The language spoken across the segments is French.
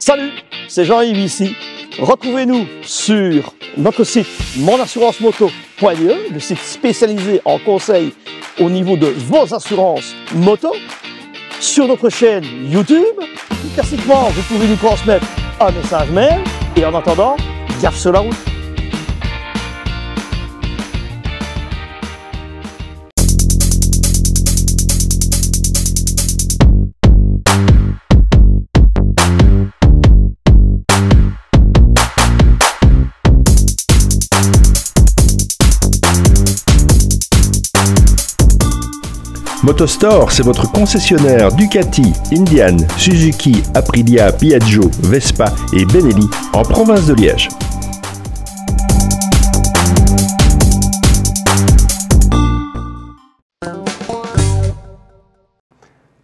Salut, c'est Jean-Yves ici. Retrouvez-nous sur notre site monassurancemoto.be, le site spécialisé en conseils au niveau de vos assurances moto. Sur notre chaîne YouTube, tout classiquement, vous pouvez nous transmettre un message mail. Et en attendant, gaffe sur la route. Motostore, c'est votre concessionnaire Ducati, Indian, Suzuki, Aprilia, Piaggio, Vespa et Benelli en province de Liège.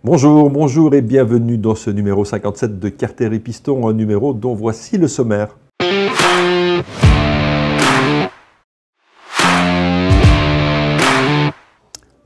Bonjour et bienvenue dans ce numéro 57 de Carter et Piston, un numéro dont voici le sommaire.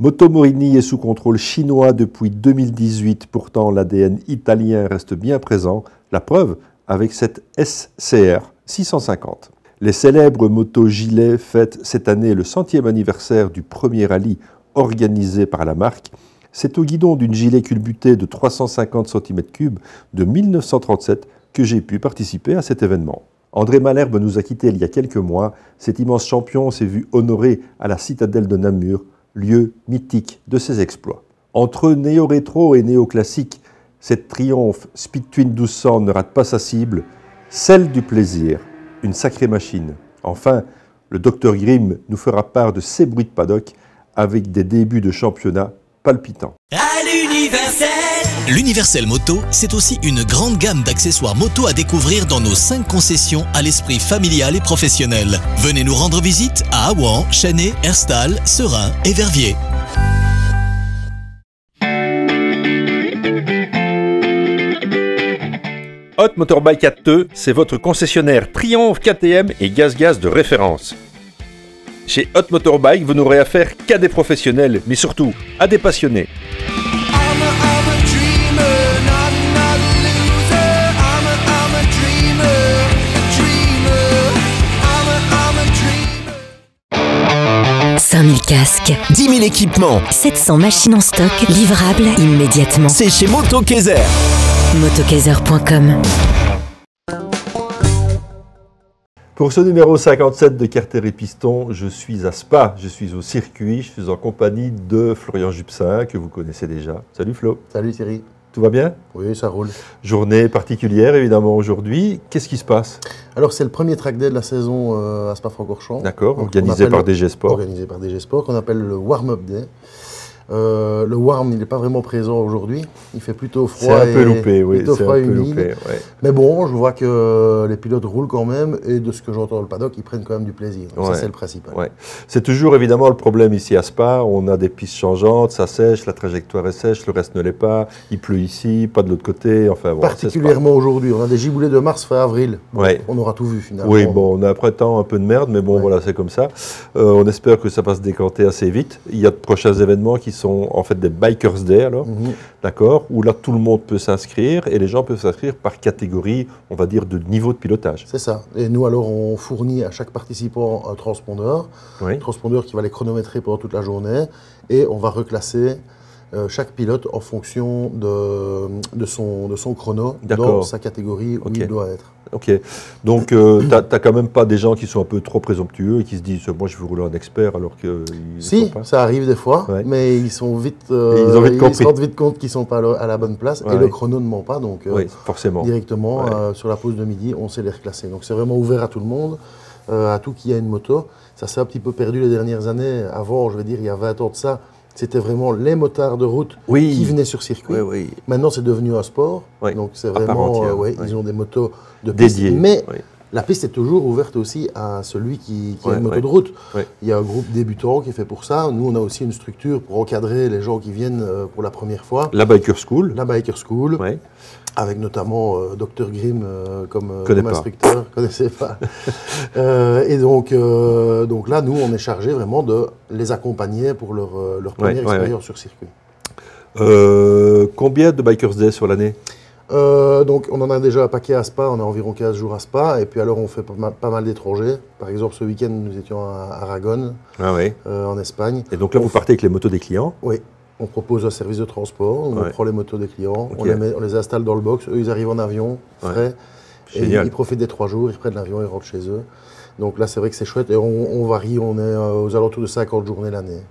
Moto Morini est sous contrôle chinois depuis 2018, pourtant l'ADN italien reste bien présent, la preuve avec cette SCR 650. Les célèbres motos Gillet fêtent cette année le 100e anniversaire du premier rallye organisé par la marque. C'est au guidon d'une Gillet culbutée de 350 cm3 de 1937 que j'ai pu participer à cet événement. André Malherbe nous a quittés il y a quelques mois. Cet immense champion s'est vu honoré à la citadelle de Namur, lieu mythique de ses exploits. Entre néo-rétro et néo-classique, cette Triumph Speed Twin 1200 ne rate pas sa cible, celle du plaisir, une sacrée machine. Enfin, le Dr Grimm nous fera part de ses bruits de paddock avec des débuts de championnat palpitants. À l'Universel Moto, c'est aussi une grande gamme d'accessoires moto à découvrir dans nos 5 concessions à l'esprit familial et professionnel. Venez nous rendre visite à Aouan, Chennai, Herstal, Serein et Verviers. Hot Motorbike à Teux, c'est votre concessionnaire Triumph KTM et Gaz de référence. Chez Hot Motorbike, vous n'aurez affaire qu'à des professionnels, mais surtout à des passionnés. casques, 10 000 équipements, 700 machines en stock, livrables immédiatement. c'est chez MotoKaiser. Motokaiser.com. Pour ce numéro 57 de Carter et Piston, je suis à Spa, je suis au circuit, je suis en compagnie de Florian Jupsin, que vous connaissez déjà. Salut Flo. Salut Thierry. Tout va bien? Oui, ça roule. Journée particulière évidemment aujourd'hui. Qu'est-ce qui se passe? Alors c'est le premier track day de la saison à Spa-Francorchamps. D'accord, organisé par DG Sport. Organisé par DG Sport, qu'on appelle le Warm-Up Day. Le warm, il n'est pas vraiment présent aujourd'hui. Il fait plutôt froid. C'est un peu loupé, oui. Plutôt froid et humide. Loupé, ouais. Mais bon, je vois que les pilotes roulent quand même et de ce que j'entends dans le paddock, ils prennent quand même du plaisir. Donc ça, c'est le principal. Ouais. C'est toujours évidemment le problème ici à Spa. On a des pistes changeantes, ça sèche, la trajectoire est sèche, le reste ne l'est pas. Il pleut ici, pas de l'autre côté. Enfin, bon, particulièrement aujourd'hui. On a des giboulées de mars fin avril. Bon, on aura tout vu finalement. Oui, bon, on a après temps un peu de merde, mais bon, voilà, c'est comme ça. On espère que ça va se décanter assez vite. Il y a de prochains événements qui sont en fait des Bikers Day alors, d'accord, où là tout le monde peut s'inscrire et les gens peuvent s'inscrire par catégorie, on va dire, de niveau de pilotage. C'est ça. Et nous alors on fournit à chaque participant un transpondeur, un transpondeur qui va les chronométrer pendant toute la journée et on va reclasser chaque pilote en fonction de son chrono dans sa catégorie où il doit être. Ok, donc tu n'as quand même pas des gens qui sont un peu trop présomptueux et qui se disent « moi je veux rouler un expert » alors que... Si, ça arrive des fois, mais ils sont vite, ils se rendent vite compte qu'ils ne sont pas à la bonne place et le chrono ne ment pas, donc forcément. Directement sur la pause de midi, on sait les reclasser. Donc c'est vraiment ouvert à tout le monde, à tout qui a une moto. Ça s'est un petit peu perdu les dernières années. Avant, je vais dire, il y a 20 ans de ça, c'était vraiment les motards de route qui venaient sur circuit. Maintenant, c'est devenu un sport. Donc, c'est vraiment, ils ont des motos de piste. Dédiées. Mais la piste est toujours ouverte aussi à celui qui a une moto de route. Il y a un groupe débutant qui est fait pour ça. Nous, on a aussi une structure pour encadrer les gens qui viennent pour la première fois. La Biker School. La Biker School. Avec notamment Dr Grimm comme instructeur, je ne connaissais pas. Et donc là, nous, on est chargé vraiment de les accompagner pour leur première expérience sur circuit. Combien de Bikers Day sur l'année? Donc on en a déjà un paquet à Spa, on a environ 15 jours à Spa, et puis alors on fait pas mal d'étrangers. Par exemple, ce week-end, nous étions à Aragon, en Espagne. Et donc là, vous partez avec les motos des clients? Oui, on propose un service de transport, on prend les motos des clients, Okay. on les installe dans le box, eux ils arrivent en avion, frais, et ils profitent des 3 jours, ils prennent l'avion, ils rentrent chez eux. Donc là, c'est vrai que c'est chouette, et on varie, on est aux alentours de 50 journées l'année.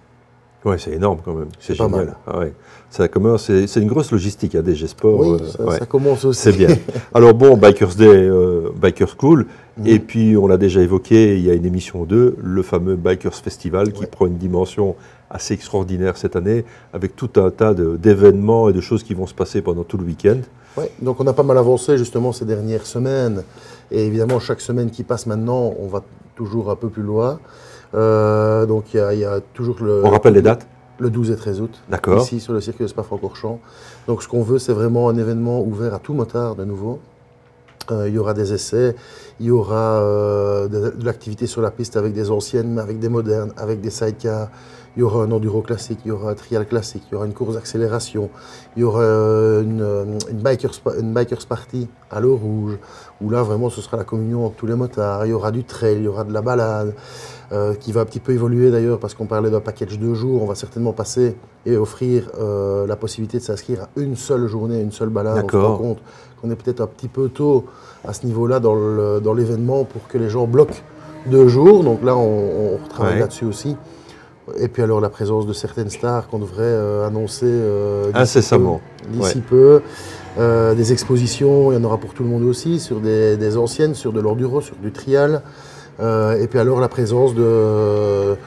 Oui, c'est énorme quand même, c'est pas génial. mal. Ah ouais. Ça commence, c'est une grosse logistique à DG Sport. Oui, ça commence aussi. C'est bien. Alors bon, Bikers Day, Bikers School, et puis on l'a déjà évoqué, il y a une émission 2, le fameux Bikers Festival qui prend une dimension assez extraordinaire cette année, avec tout un tas d'événements et de choses qui vont se passer pendant tout le week-end. Oui, donc on a pas mal avancé justement ces dernières semaines, et évidemment chaque semaine qui passe maintenant, on va toujours un peu plus loin. Donc il y a toujours le... On rappelle les dates? Le 12 et 13 août, D'accord. Ici sur le circuit de Spa-Francorchamps. Donc ce qu'on veut, c'est vraiment un événement ouvert à tout motard de nouveau. Il y aura des essais, il y aura de l'activité sur la piste avec des anciennes, avec des modernes, avec des sidecars. Il y aura un enduro classique, il y aura un trial classique, il y aura une course d'accélération, il y aura une bikers party à l'eau rouge, où là vraiment ce sera la communion entre tous les motards. Il y aura du trail, il y aura de la balade, qui va un petit peu évoluer d'ailleurs, parce qu'on parlait d'un package de jours. On va certainement passer et offrir la possibilité de s'inscrire à une seule journée, une seule balade. On se rend compte qu'on est peut-être un petit peu tôt à ce niveau-là dans l'événement pour que les gens bloquent 2 jours. Donc là, on travaille là-dessus aussi. Et puis alors la présence de certaines stars qu'on devrait annoncer incessamment, d'ici peu. Des expositions, il y en aura pour tout le monde aussi, sur des anciennes, sur de l'enduro, sur du trial. Et puis alors la présence de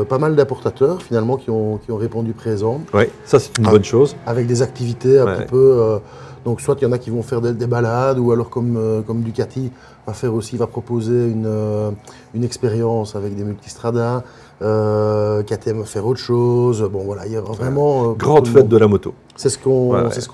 pas mal d'importateurs finalement qui ont répondu présent. Oui, ça c'est une bonne chose. Avec des activités un petit peu... donc soit il y en a qui vont faire des balades, ou alors comme Ducati va proposer une expérience avec des multistradas. KTM va faire autre chose. Bon voilà, il y aura vraiment... grande fête de la moto. C'est ce qu'on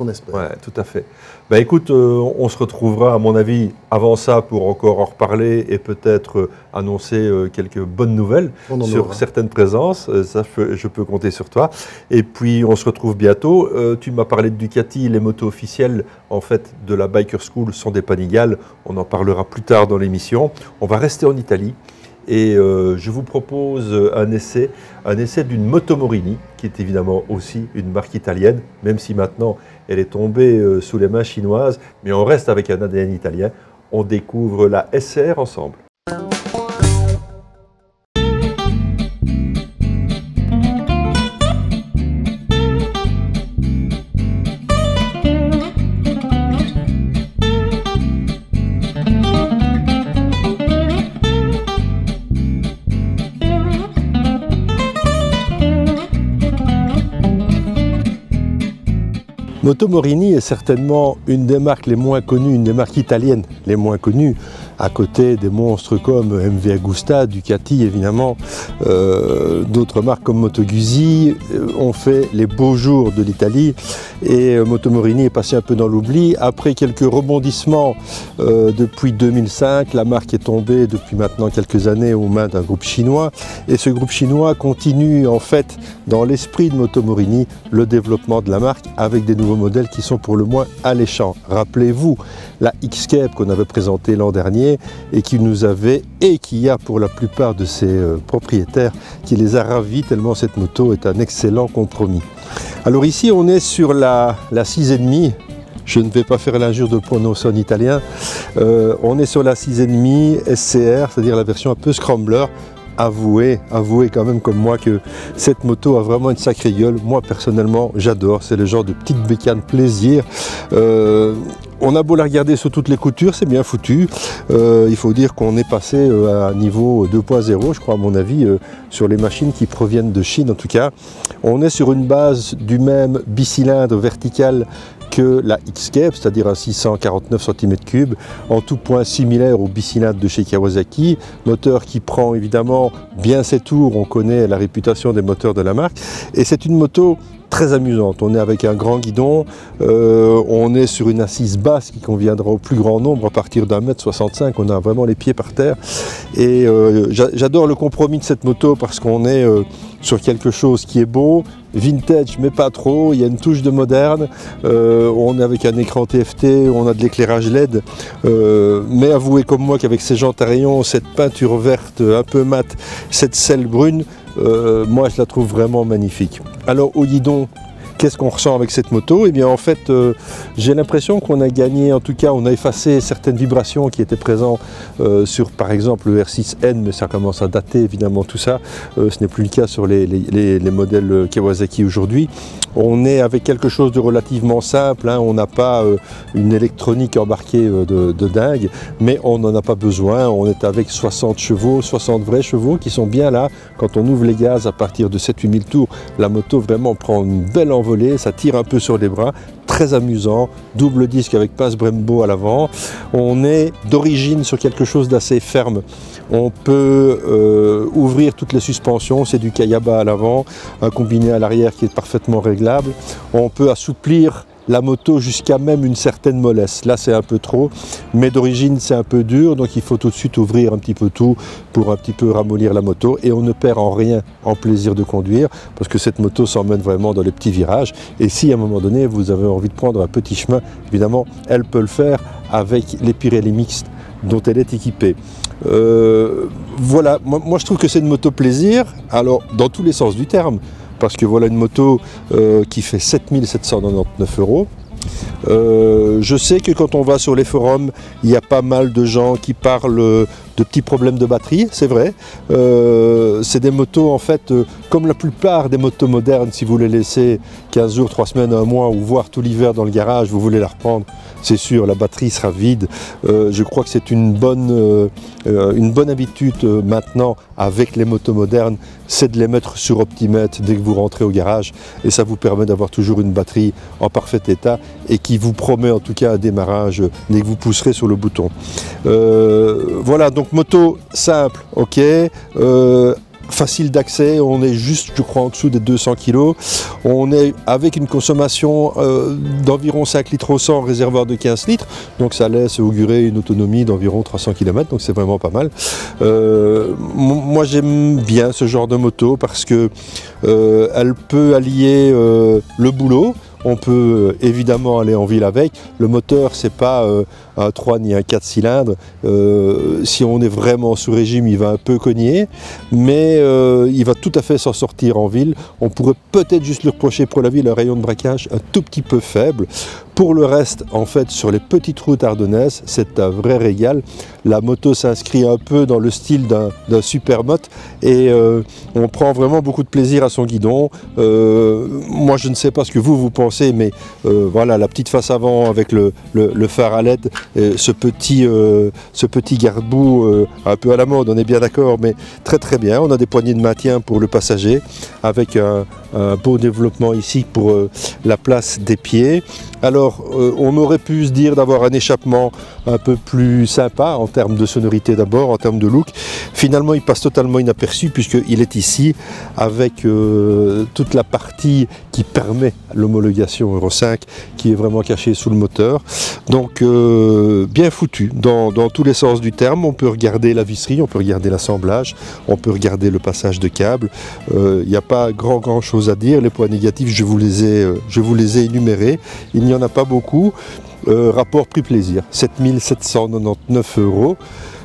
espère. Oui, tout à fait. Ben, écoute, on se retrouvera à mon avis avant ça pour encore en reparler et peut-être annoncer quelques bonnes nouvelles sur certaines présences. Ça, je peux compter sur toi. Et puis on se retrouve bientôt. Tu m'as parlé de Ducati, les motos officielles en fait de la Biker School sont des Panigales. On en parlera plus tard dans l'émission. On va rester en Italie. Et je vous propose un essai d'une Moto Morini, qui est évidemment aussi une marque italienne, même si maintenant elle est tombée sous les mains chinoises, mais on reste avec un ADN italien. On découvre la SCR ensemble. Moto Morini est certainement une des marques les moins connues, une des marques italiennes les moins connues, à côté des monstres comme MV Agusta, Ducati évidemment, d'autres marques comme Moto Guzzi ont fait les beaux jours de l'Italie, et Moto Morini est passé un peu dans l'oubli. Après quelques rebondissements depuis 2005, la marque est tombée depuis maintenant quelques années aux mains d'un groupe chinois, et ce groupe chinois continue en fait dans l'esprit de Moto Morini le développement de la marque avec des nouveaux modèles qui sont pour le moins alléchants. Rappelez-vous la X-Cape qu'on avait présentée l'an dernier et qui nous avait, et qui a pour la plupart de ses propriétaires, qui les a ravis tellement cette moto est un excellent compromis. Alors ici on est sur la 6,5, je ne vais pas faire l'injure de prononcer en italien, on est sur la 6,5 SCR, c'est-à-dire la version un peu scrambler. Avouez quand même comme moi que cette moto a vraiment une sacrée gueule. Moi personnellement j'adore, c'est le genre de petite bécane plaisir. On a beau la regarder sous toutes les coutures, c'est bien foutu. Il faut dire qu'on est passé à un niveau 2.0, je crois à mon avis, sur les machines qui proviennent de Chine en tout cas. On est sur une base du même bicylindre vertical que la X-Cape, c'est-à-dire un 649 cm3, en tout point similaire au bicylindre de chez Kawasaki, moteur qui prend évidemment bien ses tours, on connaît la réputation des moteurs de la marque, et c'est une moto très amusante. On est avec un grand guidon, on est sur une assise basse qui conviendra au plus grand nombre à partir d'1,65 m, on a vraiment les pieds par terre, et j'adore le compromis de cette moto parce qu'on est sur quelque chose qui est beau, vintage mais pas trop, il y a une touche de moderne, on est avec un écran TFT, on a de l'éclairage LED, mais avouez comme moi qu'avec ces jantes à rayons, cette peinture verte un peu mate, cette selle brune, moi je la trouve vraiment magnifique. Alors au guidon, qu'est-ce qu'on ressent avec cette moto? Eh bien en fait, j'ai l'impression qu'on a gagné, en tout cas on a effacé certaines vibrations qui étaient présentes sur par exemple le R6N, mais ça commence à dater évidemment tout ça. Ce n'est plus le cas sur les modèles Kawasaki aujourd'hui. On est avec quelque chose de relativement simple, hein. On n'a pas une électronique embarquée de dingue, mais on n'en a pas besoin. On est avec 60 chevaux, 60 vrais chevaux qui sont bien là. Quand on ouvre les gaz à partir de 7-8 000 tours, la moto vraiment prend une belle envolée, ça tire un peu sur les bras, très amusant, double disque avec passe Brembo à l'avant. On est d'origine sur quelque chose d'assez ferme. On peut ouvrir toutes les suspensions, c'est du Kayaba à l'avant, un combiné à l'arrière qui est parfaitement réglable. On peut assouplir la moto jusqu'à même une certaine mollesse. Là c'est un peu trop, mais d'origine c'est un peu dur, donc il faut tout de suite ouvrir un petit peu tout pour un petit peu ramollir la moto, et on ne perd en rien en plaisir de conduire, parce que cette moto s'emmène vraiment dans les petits virages, et si à un moment donné vous avez envie de prendre un petit chemin, évidemment elle peut le faire avec les Pirelli mixtes dont elle est équipée. Voilà, moi je trouve que c'est une moto plaisir, alors dans tous les sens du terme, parce que voilà une moto qui fait 7 799 €. Je sais que quand on va sur les forums, il y a pas mal de gens qui parlent de petits problèmes de batterie, c'est vrai. C'est des motos en fait, comme la plupart des motos modernes, si vous les laissez 15 jours, 3 semaines, 1 mois, ou voire tout l'hiver dans le garage, vous voulez la reprendre, c'est sûr, la batterie sera vide. Je crois que c'est une bonne habitude maintenant avec les motos modernes, c'est de les mettre sur optimètre dès que vous rentrez au garage, et ça vous permet d'avoir toujours une batterie en parfait état et qui vous promet en tout cas un démarrage dès que vous pousserez sur le bouton. Voilà, donc moto simple, ok, facile d'accès, on est juste je crois en dessous des 200 kg, on est avec une consommation d'environ 5 litres au 100, réservoir de 15 litres, donc ça laisse augurer une autonomie d'environ 300 km, donc c'est vraiment pas mal. Moi j'aime bien ce genre de moto parce que elle peut allier le boulot. On peut évidemment aller en ville avec. Le moteur, c'est pas un 3 ni un 4 cylindres. Si on est vraiment sous régime, il va un peu cogner, mais il va tout à fait s'en sortir en ville. On pourrait peut-être juste lui reprocher pour la ville un rayon de braquage un tout petit peu faible. Pour le reste, en fait, sur les petites routes ardennaises, c'est un vrai régal. La moto s'inscrit un peu dans le style d'un supermoto et on prend vraiment beaucoup de plaisir à son guidon. Moi, je ne sais pas ce que vous pensez, mais voilà, la petite face avant avec le phare à LED, ce petit garde-boue un peu à la mode, on est bien d'accord, mais très très bien. On a des poignées de maintien pour le passager avec un beau développement ici pour la place des pieds. Alors, on aurait pu se dire d'avoir un échappement un peu plus sympa en termes de sonorité d'abord, en termes de look. Finalement, il passe totalement inaperçu puisqu'il est ici avec toute la partie qui permet l'homologation Euro 5 qui est vraiment cachée sous le moteur. Donc, bien foutu dans tous les sens du terme. On peut regarder la visserie, on peut regarder l'assemblage, on peut regarder le passage de câbles. Il n'y a pas grand chose à dire. Les points négatifs, je vous les ai énumérés. Il n'y en a pas beaucoup. Rapport prix-plaisir, 7 799 €.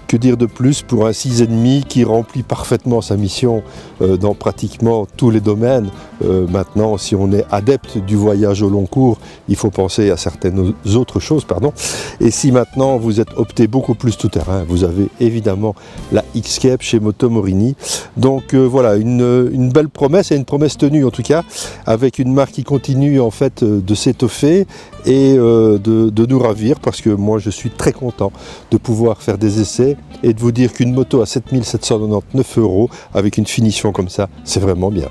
Que dire de plus pour un 6,5 qui remplit parfaitement sa mission dans pratiquement tous les domaines. Maintenant, si on est adepte du voyage au long cours, il faut penser à certaines autres choses, pardon. Et si maintenant vous êtes opté beaucoup plus tout-terrain, vous avez évidemment la X-Cape chez Moto Morini. Donc voilà, une belle promesse, et une promesse tenue en tout cas, avec une marque qui continue en fait de s'étoffer et de nous ravir, parce que moi je suis très content de pouvoir faire des essais et de vous dire qu'une moto à 7 799 € avec une finition comme ça, c'est vraiment bien.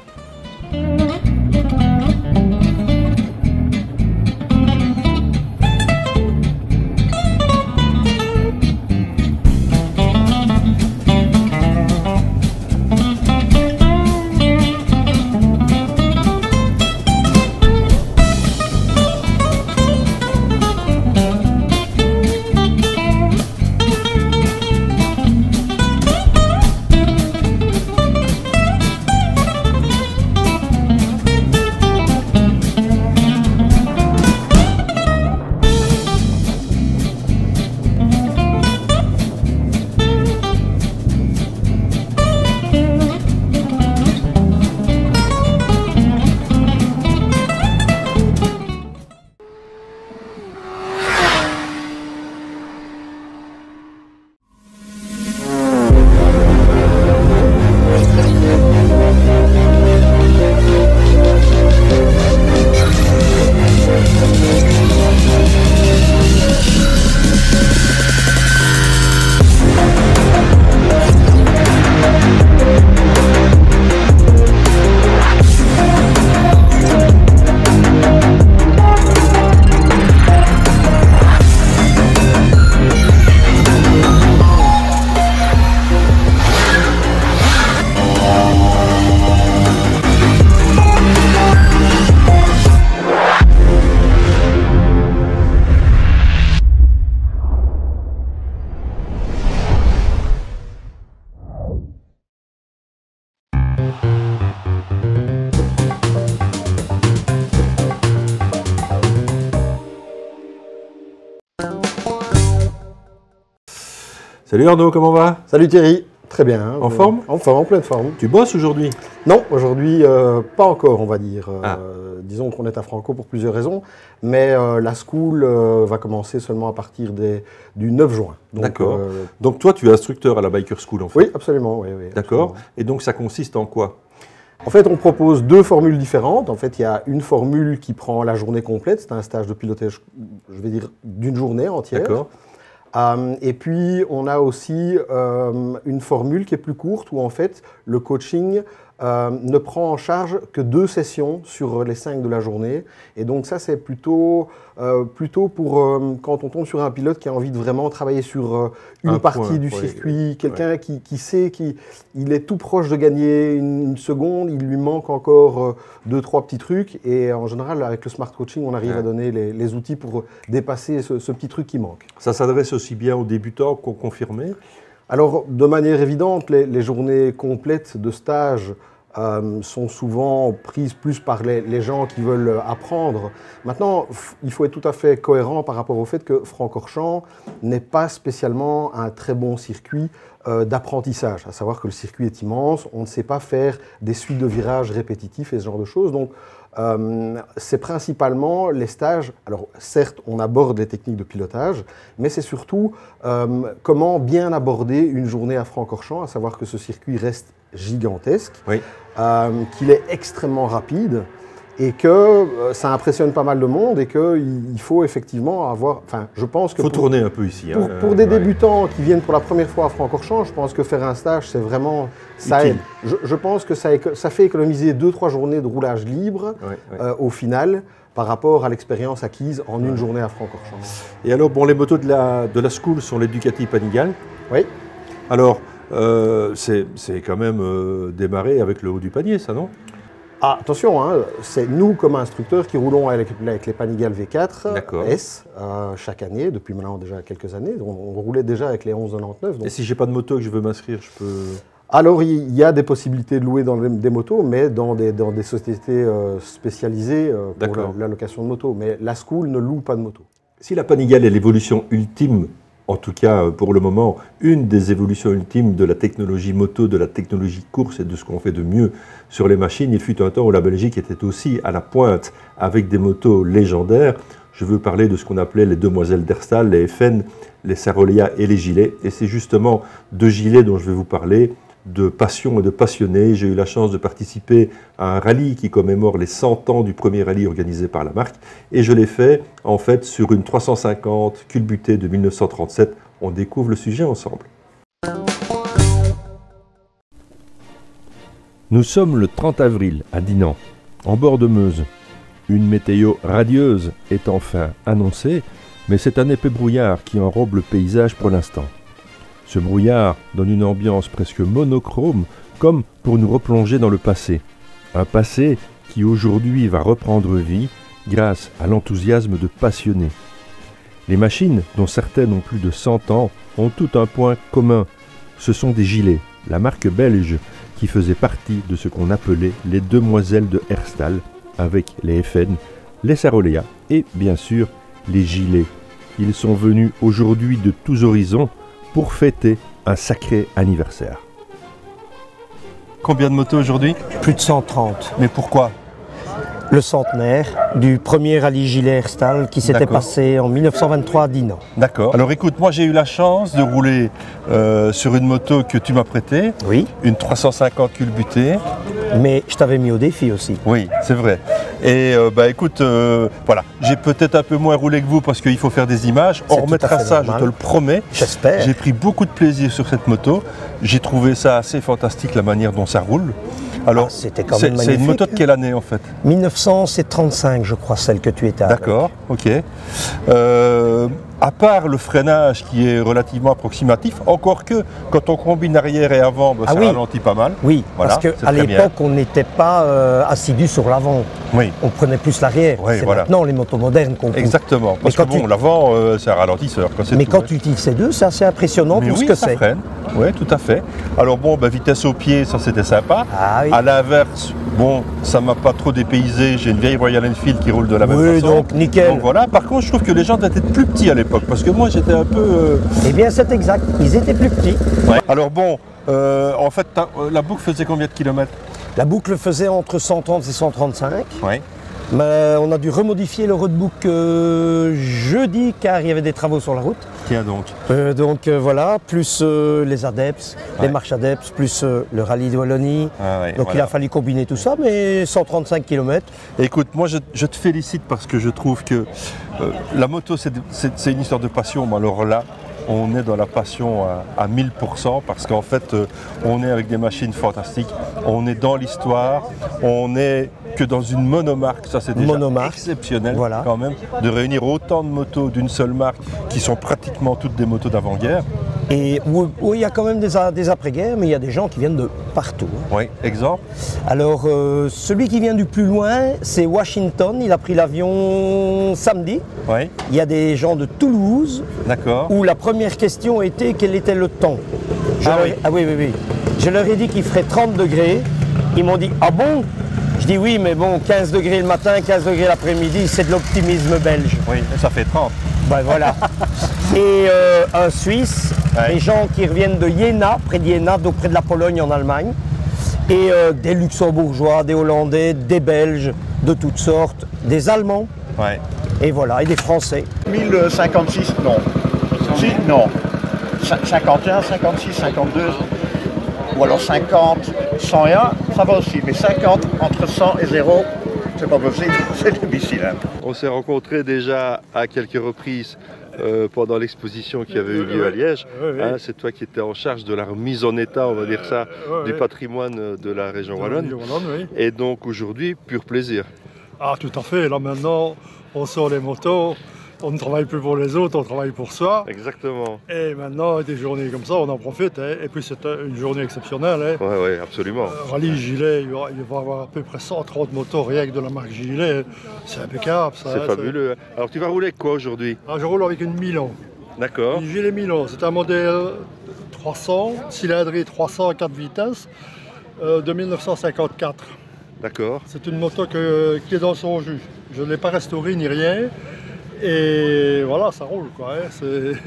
Salut Arnaud, comment va? Salut Thierry, très bien. En forme? En forme, en pleine forme. Tu bosses aujourd'hui? Non, aujourd'hui, pas encore, on va dire. Disons qu'on est à Franco pour plusieurs raisons, mais la school va commencer seulement à partir du 9 juin. D'accord. Donc toi, tu es instructeur à la Biker School, en fait? Oui, absolument. Oui, D'accord. Et donc ça consiste en quoi? En fait, on propose deux formules différentes. En fait, il y a une formule qui prend la journée complète. C'est un stage de pilotage, je vais dire, d'une journée entière. D'accord. Et puis, on a aussi une formule qui est plus courte où, en fait, le coaching ne prend en charge que 2 sessions sur les 5 de la journée. Et donc, ça, c'est plutôt pour quand on tombe sur un pilote qui a envie de vraiment travailler sur une partie du circuit, quelqu'un qui sait qu'il est tout proche de gagner une seconde, il lui manque encore 2-3 petits trucs. Et en général, avec le Smart Coaching, on arrive à donner les outils pour dépasser ce petit truc qui manque. Ça s'adresse aussi bien aux débutants qu'aux confirmés? Alors, de manière évidente, les journées complètes de stage sont souvent prises plus par les gens qui veulent apprendre. Maintenant, il faut être tout à fait cohérent par rapport au fait que Francorchamps n'est pas spécialement un très bon circuit d'apprentissage. À savoir que le circuit est immense, on ne sait pas faire des suites de virages répétitifs et ce genre de choses. Donc, c'est principalement les stages. Alors, certes, on aborde les techniques de pilotage, mais c'est surtout comment bien aborder une journée à Francorchamps, à savoir que ce circuit reste gigantesque, qu'il est extrêmement rapide et que ça impressionne pas mal de monde et qu'il faut effectivement avoir... Enfin, je pense que... Il faut tourner un peu ici. Pour des débutants qui viennent pour la première fois à Francorchamps, je pense que faire un stage, c'est vraiment... Ça aide. Je pense que ça fait économiser 2-3 journées de roulage libre au final par rapport à l'expérience acquise en une journée à Francorchamps. Et alors, bon, les motos de la school sont les Ducati Panigale. Oui. Alors, c'est quand même démarré avec le haut du panier, ça, non? Ah, attention, hein, c'est nous comme instructeurs qui roulons avec les Panigale V4 S chaque année, depuis maintenant déjà quelques années. On roulait déjà avec les 1199. Donc... Et si j'ai pas de moto et que je veux m'inscrire, je peux... Alors, il y a des possibilités de louer des motos, mais dans des sociétés spécialisées pour la location de motos. Mais la school ne loue pas de motos. Si la Panigale est l'évolution ultime, en tout cas pour le moment, une des évolutions ultimes de la technologie moto, de la technologie course et de ce qu'on fait de mieux sur les machines, il fut un temps où la Belgique était aussi à la pointe avec des motos légendaires. Je veux parler de ce qu'on appelait les demoiselles d'Herstal, les FN, les Sarolia et les Gilets. Et c'est justement de Gilets dont je vais vous parler, de passion et de passionnés. J'ai eu la chance de participer à un rallye qui commémore les 100 ans du premier rallye organisé par la marque. Et je l'ai fait, en fait, sur une 350 culbutée de 1937. On découvre le sujet ensemble. Nous sommes le 30 avril à Dinan, en bord de Meuse. Une météo radieuse est enfin annoncée, mais c'est un épais brouillard qui enrobe le paysage pour l'instant. Ce brouillard donne une ambiance presque monochrome, comme pour nous replonger dans le passé. Un passé qui aujourd'hui va reprendre vie grâce à l'enthousiasme de passionnés. Les machines, dont certaines ont plus de 100 ans, ont tout un point commun. Ce sont des Gilets, la marque belge qui faisait partie de ce qu'on appelait les demoiselles de Herstal, avec les FN, les Sarolia et bien sûr les Gilets. Ils sont venus aujourd'hui de tous horizons pour fêter un sacré anniversaire. Combien de motos aujourd'hui? Plus de 130. Mais pourquoi? Le centenaire du premier rallye Gilet Herstal qui s'était passé en 1923 à Dinan. D'accord. Alors écoute, moi j'ai eu la chance de rouler sur une moto que tu m'as prêtée. Oui. Une 350 culbutée. Mais je t'avais mis au défi aussi. Oui, c'est vrai. Et écoute, voilà, j'ai peut-être un peu moins roulé que vous parce qu'il faut faire des images. On remettra ça, normal. Je te le promets. J'espère. J'ai pris beaucoup de plaisir sur cette moto. J'ai trouvé ça assez fantastique, la manière dont ça roule. Alors, c'était quand même magnifique. C'est une moto de quelle année en fait? 1935, je crois, celle que tu étais avec. D'accord, ok. À part le freinage qui est relativement approximatif, encore que quand on combine arrière et avant, ça ralentit pas mal. Oui, voilà, parce qu'à l'époque, on n'était pas assidu sur l'avant. Oui. On prenait plus l'arrière. Oui, c'est maintenant les motos modernes qu'on pousse. Exactement, parce que bon, l'avant, c'est un ralentisseur. Mais quand tu utilises ces deux, c'est assez impressionnant pour ce que c'est. Oui, tout à fait. Alors bon, vitesse au pied, ça c'était sympa. Ah, oui. À l'inverse, Bon, ça m'a pas trop dépaysé, j'ai une vieille Royal Enfield qui roule de la même Oui, façon. donc nickel. Donc voilà, par contre je trouve que les gens étaient plus petits à l'époque, parce que moi j'étais un peu... Eh bien, c'est exact. Ils étaient plus petits. Ouais. Alors bon, en fait, la boucle faisait combien de kilomètres? La boucle faisait entre 130 et 135. Ouais. Mais on a dû remodifier le roadbook jeudi car il y avait des travaux sur la route. Tiens donc. Voilà, plus les ADEPS, les Ouais. marches ADEPS, plus le rallye de Wallonie. Ah ouais, Donc il voilà. a fallu combiner tout ça, mais 135 km. Écoute, moi je te félicite parce que je trouve que la moto c'est une histoire de passion, mais alors là, on est dans la passion à 1000% parce qu'en fait, on est avec des machines fantastiques, on est dans l'histoire, on est que dans une monomarque, ça c'est déjà exceptionnel Voilà. quand même, de réunir autant de motos d'une seule marque qui sont pratiquement toutes des motos d'avant-guerre. Et où il y a quand même des après-guerres, mais il y a des gens qui viennent de partout. Oui, exemple. Alors, celui qui vient du plus loin, c'est Washington. Il a pris l'avion samedi. Oui, Il y a des gens de Toulouse, d'accord. où la première question était quel était le temps. Oui. Je leur ai dit qu'il ferait 30 degrés. Ils m'ont dit, ah bon? Je dis oui, mais bon, 15 degrés le matin, 15 degrés l'après-midi, c'est de l'optimisme belge. Oui, ça fait 30. Ben voilà. Et un Suisse, Ouais. des gens qui reviennent de Jena, près de Jena, donc près de la Pologne en Allemagne. Et des Luxembourgeois, des Hollandais, des Belges, de toutes sortes, des Allemands, Ouais. et voilà, et des Français. 1056, non. Si, non. 51, 56, 52, ou alors 50, 101, ça va aussi. Mais 50, entre 100 et 0, c'est pas possible, c'est difficile. Hein. On s'est rencontrés déjà à quelques reprises pendant l'exposition qui avait eu lieu à Liège. Hein, c'est toi qui étais en charge de la remise en état, on va dire ça, du patrimoine de la région wallonne. Oui. Et donc aujourd'hui, pur plaisir. Ah, tout à fait. Là maintenant, on sort les motos, on ne travaille plus pour les autres, on travaille pour soi. Exactement. Et maintenant, des journées comme ça, on en profite. Hein. Et puis c'est une journée exceptionnelle. Hein. Oui, absolument. Rallye Gilet, il va y avoir à peu près 130 motos rien que de la marque Gilet. C'est impeccable ça. C'est hein, fabuleux. Alors tu vas rouler avec quoi aujourd'hui? Ah, je roule avec une Milan. D'accord. Une Gilet Milan, c'est un modèle 300, cylindrée 300 à 4 vitesses de 1954. D'accord. C'est une moto qui est dans son jus. Je ne l'ai pas restaurée ni rien. Et voilà, ça roule quoi. Hein.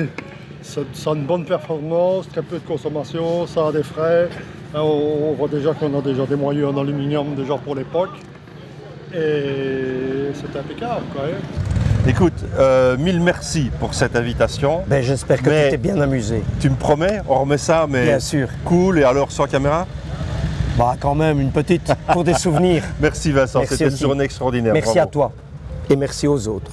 Ça a une bonne performance, très peu de consommation, ça a des frais. Hein, on voit déjà qu'on a déjà des moyeux en aluminium déjà pour l'époque. Et c'est impeccable quoi. Hein. Écoute, mille merci pour cette invitation. Ben, j'espère que Mais- tu t'es bien amusé. Tu me promets, on remet ça, mais Bien sûr. cool, et alors sans caméra? Bah quand même, une petite pour des souvenirs. Merci Vincent, Merci c'était une aussi. journée extraordinaire. Merci bravo. à toi et merci aux autres.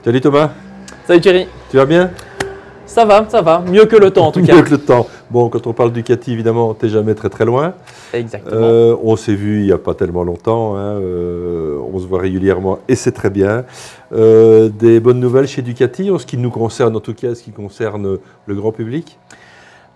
Salut Thomas, Salut Thierry, tu vas bien? ça va, mieux que le temps en tout cas. Mieux que le temps. Bon, quand on parle Ducati, évidemment, tu n'es jamais très très loin. Exactement. On s'est vu il n'y a pas tellement longtemps, hein, on se voit régulièrement et c'est très bien. Des bonnes nouvelles chez Ducati, en ce qui nous concerne, en tout cas, en ce qui concerne le grand public?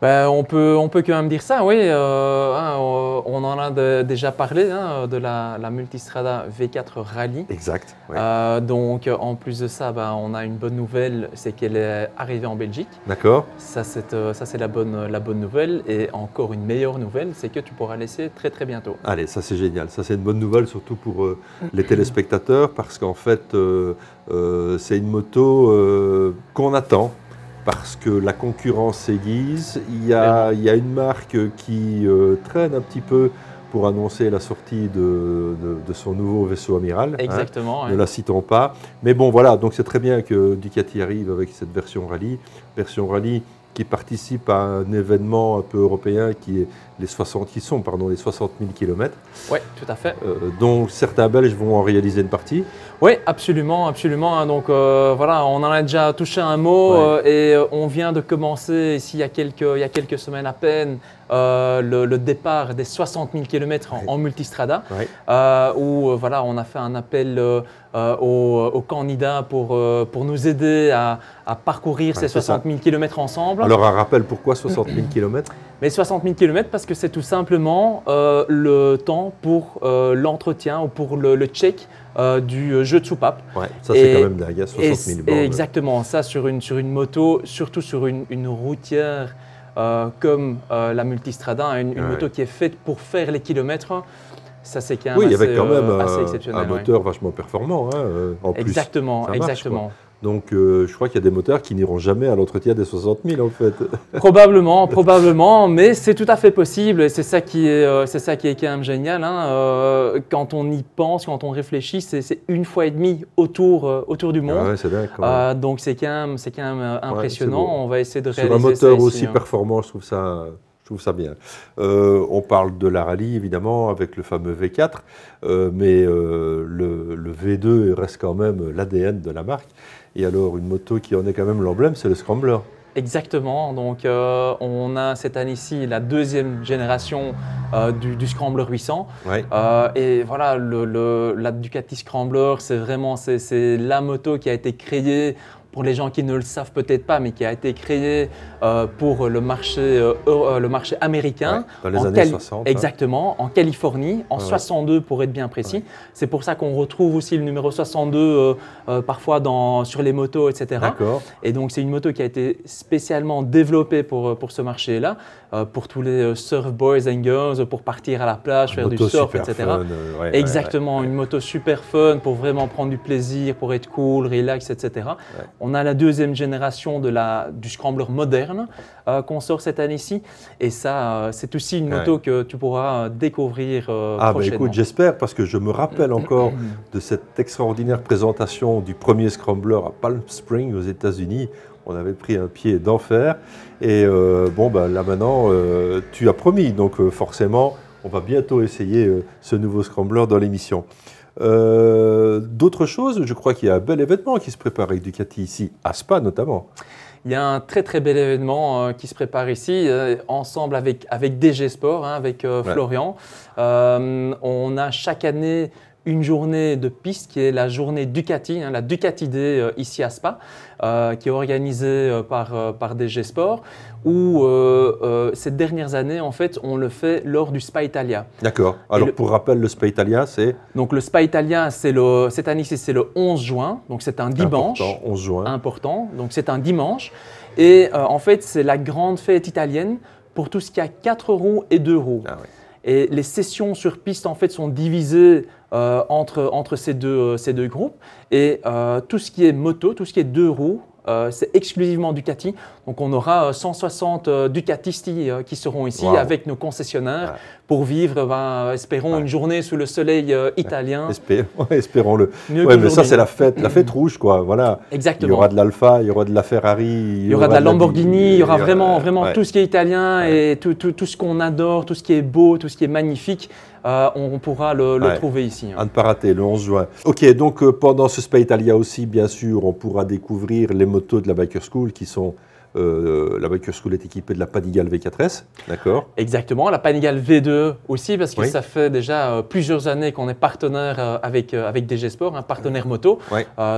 Ben, on peut quand même dire ça, oui. On en a déjà parlé de la Multistrada V4 Rally. Exact. Oui. Donc, en plus de ça, on a une bonne nouvelle, c'est qu'elle est arrivée en Belgique. D'accord. Ça, c'est la bonne nouvelle. Et encore une meilleure nouvelle, c'est que tu pourras l'essayer très très bientôt. Allez, ça c'est génial. Ça c'est une bonne nouvelle, surtout pour les téléspectateurs, parce qu'en fait, c'est une moto qu'on attend. Parce que la concurrence s'aiguise, il y a une marque qui traîne un petit peu pour annoncer la sortie de son nouveau vaisseau amiral. Exactement. Ne la citons pas. Mais bon, voilà, donc c'est très bien que Ducati arrive avec cette version rallye. Version rallye qui participe à un événement un peu européen qui est les 60 000 km. Oui, tout à fait. Donc certains Belges vont en réaliser une partie. Oui, absolument, absolument. Donc voilà, on en a déjà touché un mot et on vient de commencer ici il y a quelques semaines à peine le départ des 60 000 km en multistrada, où voilà, on a fait un appel aux candidats pour nous aider à parcourir ces 60 000 km ensemble. Alors un rappel, pourquoi 60 000 km? Mais 60 000 km parce que c'est tout simplement le temps pour l'entretien ou pour le check du jeu de soupape. Ouais, ça c'est quand même dingue, 60 000 bornes. Exactement, ça sur une moto, surtout sur une routière comme la Multistrada, une moto qui est faite pour faire les kilomètres. Ça c'est quand même avec quand même assez exceptionnel. Un moteur vachement performant en plus. Exactement, ça marche, exactement. Donc je crois qu'il y a des moteurs qui n'iront jamais à l'entretien des 60 000 en fait. Probablement, mais c'est tout à fait possible et c'est ça qui est quand même génial. Quand on y pense, quand on réfléchit, c'est une fois et demie autour du monde. C'est dingue. Donc c'est quand même impressionnant. On va essayer de réaliser sur un moteur ça aussi ici, performant, je trouve ça bien. On parle de la rallye évidemment avec le fameux V4, mais le V2 reste quand même l'ADN de la marque. Et alors une moto qui en est quand même l'emblème, c'est le Scrambler. Exactement, donc on a cette année-ci la deuxième génération du Scrambler 800. Et voilà, la Ducati Scrambler, c'est la moto qui a été créée, pour les gens qui ne le savent peut-être pas, mais qui a été créé pour le marché américain. Dans les années 60. Exactement, en Californie, en 62 pour être bien précis. C'est pour ça qu'on retrouve aussi le numéro 62 parfois sur les motos, etc. Et donc c'est une moto qui a été spécialement développée pour ce marché-là, pour tous les surf boys and girls, pour partir à la plage, faire du surf, etc. Fun, Exactement, une moto super fun pour vraiment prendre du plaisir, pour être cool, relax, etc. On a la deuxième génération du Scrambler moderne qu'on sort cette année-ci. Et ça, c'est aussi une moto que tu pourras découvrir prochainement. Écoute, j'espère, parce que je me rappelle encore de cette extraordinaire présentation du premier Scrambler à Palm Springs aux États-Unis. On avait pris un pied d'enfer. Et là maintenant, tu as promis. Donc forcément, on va bientôt essayer ce nouveau Scrambler dans l'émission. D'autres choses, je crois qu'il y a un bel événement qui se prépare avec Ducati ici, à Spa notamment. Il y a un très très bel événement qui se prépare ici, ensemble avec DG Sport, avec Florian. On a chaque année une journée de piste qui est la journée Ducati, la Ducati Day ici à Spa, qui est organisée par DG Sport, où ces dernières années, en fait, on le fait lors du Spa Italia. D'accord. Alors, pour rappel, le Spa Italia, c'est… Donc, le Spa Italia, cette année-ci, c'est le 11 juin, donc c'est un dimanche. Important, 11 juin. Important, donc c'est un dimanche. Et en fait, c'est la grande fête italienne pour tout ce qui a 4 roues et 2 roues. Et les sessions sur piste, en fait, sont divisées entre ces deux groupes. Et tout ce qui est moto, tout ce qui est 2 roues, c'est exclusivement Ducati. Donc, on aura 160 Ducatistes qui seront ici avec nos concessionnaires pour vivre, espérons, une journée sous le soleil italien. Espérons-le. Mais ça, c'est la fête rouge, quoi. Voilà. Exactement. Il y aura de l'Alfa, il y aura de la Ferrari. Il y aura de la Lamborghini, il y aura vraiment tout ce qui est italien et tout ce qu'on adore, tout ce qui est beau, tout ce qui est magnifique. On pourra le trouver ici. À ne pas rater, le 11 juin. Ok, donc pendant ce Spa Italia aussi, bien sûr, on pourra découvrir les motos de la Biker School qui sont la bike school est équipée de la Panigale V4S, d'accord? Exactement, la Panigale V2 aussi, parce que ça fait déjà plusieurs années qu'on est partenaire avec DG Sport, un partenaire moto,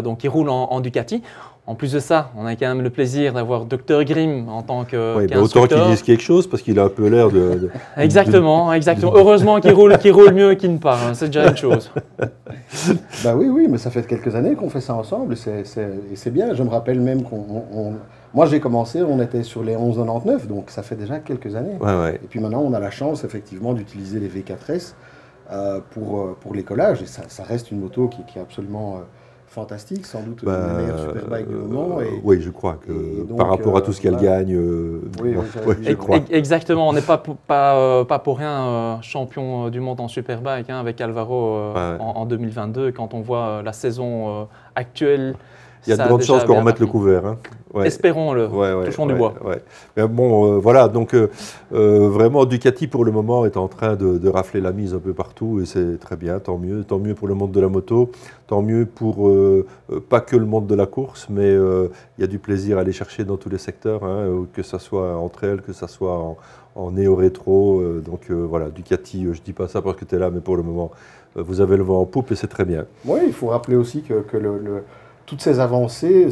donc qui roule en Ducati. En plus de ça, on a quand même le plaisir d'avoir Dr Grimm en tant qu'instructeur. Autant qu'il dise quelque chose, parce qu'il a un peu l'air de... Exactement. Heureusement qu'il roule mieux qu'il ne parle, c'est déjà une chose. Bah oui, mais ça fait quelques années qu'on fait ça ensemble, et c'est bien. Je me rappelle même moi j'ai commencé, on était sur les 1199, donc ça fait déjà quelques années. Et puis maintenant, on a la chance effectivement d'utiliser les V4S pour les collages, et ça reste une moto qui est absolument... fantastique, sans doute la meilleure superbike du moment. Oui, je crois que donc, par rapport à tout ce qu'elle gagne, je crois. Exactement, on n'est pas pour rien champion du monde en superbike avec Alvaro en 2022. Quand on voit la saison actuelle, il y a de grandes chances qu'on remette le couvert. Hein. Espérons-le, touchons du bois. Mais bon, voilà, donc vraiment Ducati pour le moment est en train de rafler la mise un peu partout et c'est très bien, tant mieux pour le monde de la moto, tant mieux pour pas que le monde de la course, mais il y a du plaisir à aller chercher dans tous les secteurs, hein, que ce soit entre elles, que ce soit en néo-rétro, donc voilà, Ducati, je dis pas ça parce que tu es là, mais pour le moment, vous avez le vent en poupe et c'est très bien. Oui, il faut rappeler aussi que toutes ces avancées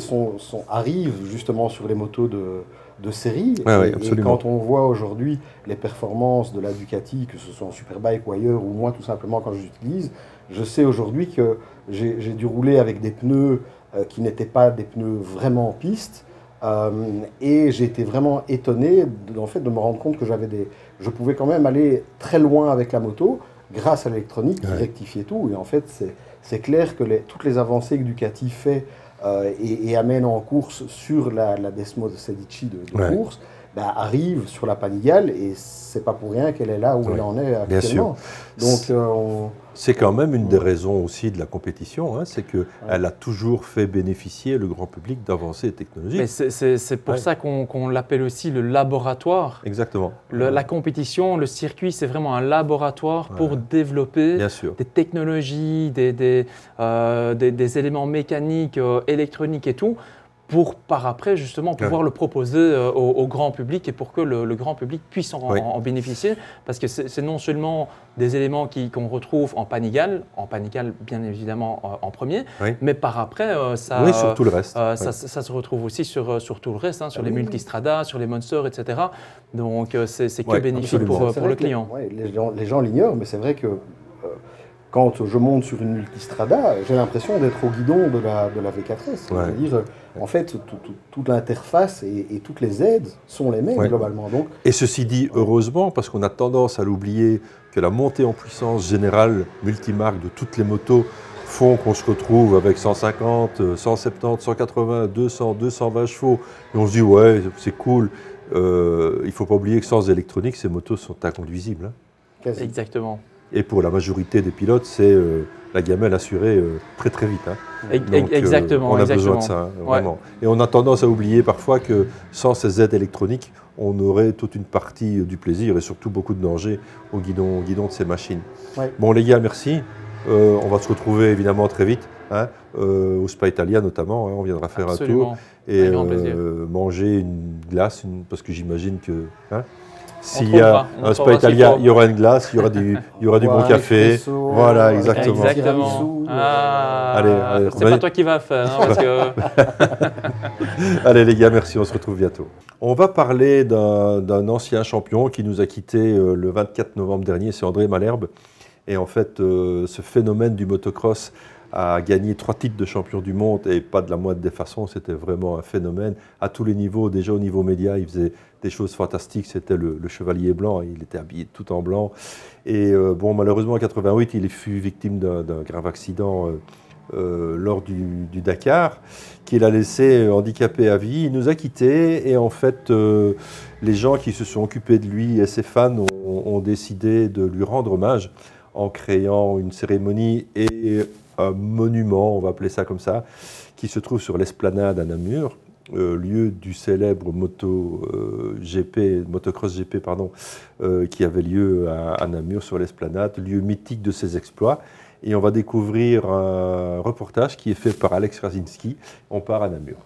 arrivent justement sur les motos de série. Et quand on voit aujourd'hui les performances de la Ducati, que ce soit en Superbike ou ailleurs, ou moi tout simplement quand j'utilise, je sais aujourd'hui que j'ai dû rouler avec des pneus qui n'étaient pas des pneus vraiment en piste. Et j'ai été vraiment étonné en fait, de me rendre compte que je pouvais quand même aller très loin avec la moto grâce à l'électronique qui rectifiait tout. Et en fait, c'est clair que toutes les avancées que Ducati fait et amène en course sur la Desmo de Sedici de course, arrive sur la Panigale et c'est pas pour rien qu'elle est là où elle en est actuellement. Donc, c'est quand même une des raisons aussi de la compétition, hein, c'est qu'elle a toujours fait bénéficier le grand public d'avancées technologiques. C'est pour ça qu'on l'appelle aussi le laboratoire. Exactement. La compétition, le circuit, c'est vraiment un laboratoire pour développer des technologies, des éléments mécaniques, électroniques et tout, pour par après justement pouvoir le proposer au grand public et pour que le grand public puisse en bénéficier, parce que c'est non seulement des éléments qu'on retrouve en Panigale bien évidemment en premier, mais par après sur tout le reste. Ça se retrouve aussi sur tout le reste, sur les multistradas, sur les monsters, etc. Donc c'est que bénéfique pour le client. Les gens l'ignorent, mais c'est vrai que quand je monte sur une multistrada, j'ai l'impression d'être au guidon de la V4S. C'est-à-dire, en fait, toute l'interface et toutes les aides sont les mêmes globalement. Donc, et ceci dit, heureusement, parce qu'on a tendance à l'oublier, que la montée en puissance générale multimarque de toutes les motos font qu'on se retrouve avec 150, 170, 180, 200, 220 chevaux. Et on se dit, ouais, c'est cool. Il ne faut pas oublier que sans électronique, ces motos sont inconduisibles. Hein. Exactement. Et pour la majorité des pilotes, c'est la gamelle assurée très très vite. Hein. Donc, exactement. On a besoin de ça, vraiment. Et on a tendance à oublier parfois que sans ces aides électroniques, on aurait toute une partie du plaisir et surtout beaucoup de danger au guidon de ces machines. Bon les gars, merci. On va se retrouver évidemment très vite, hein, au Spa Italia notamment. Hein, on viendra faire un tour et manger une glace, parce que j'imagine que... Hein, s'il y a un Spa Italia, il y aura une glace, il y aura du bon café. Voilà, exactement. Allez, c'est pas toi qui vas faire. Hein, parce que... Allez les gars, merci, on se retrouve bientôt. On va parler d'un ancien champion qui nous a quittés le 24 novembre dernier, c'est André Malherbe. Et en fait, ce phénomène du motocross a gagné 3 titres de champion du monde et pas de la moindre des façons, c'était vraiment un phénomène à tous les niveaux. Déjà au niveau média, il faisait des choses fantastiques, c'était le chevalier blanc, il était habillé tout en blanc. Et bon, malheureusement en 88, il fut victime d'un grave accident lors du Dakar, qui l'a laissé handicapé à vie. Il nous a quittés et en fait, les gens qui se sont occupés de lui et ses fans ont décidé de lui rendre hommage en créant une cérémonie et un monument, on va appeler ça comme ça, qui se trouve sur l'esplanade à Namur, lieu du célèbre motocross GP, qui avait lieu à Namur sur l'esplanade, lieu mythique de ses exploits. Et on va découvrir un reportage qui est fait par Alex Rasinski. On part à Namur.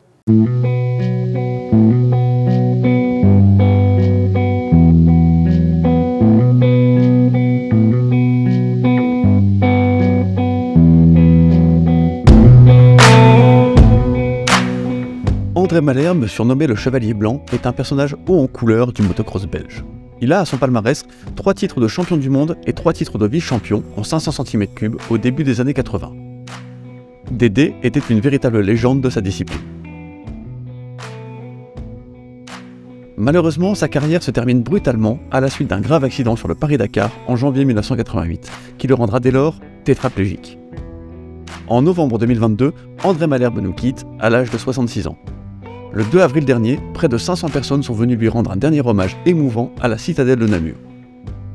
André Malherbe, surnommé le Chevalier Blanc, est un personnage haut en couleur du motocross belge. Il a à son palmarès 3 titres de champion du monde et 3 titres de vice-champion en 500 cm3 au début des années 80. Dédé était une véritable légende de sa discipline. Malheureusement, sa carrière se termine brutalement à la suite d'un grave accident sur le Paris-Dakar en janvier 1988, qui le rendra dès lors tétraplégique. En novembre 2022, André Malherbe nous quitte à l'âge de 66 ans. Le 2 avril dernier, près de 500 personnes sont venues lui rendre un dernier hommage émouvant à la citadelle de Namur.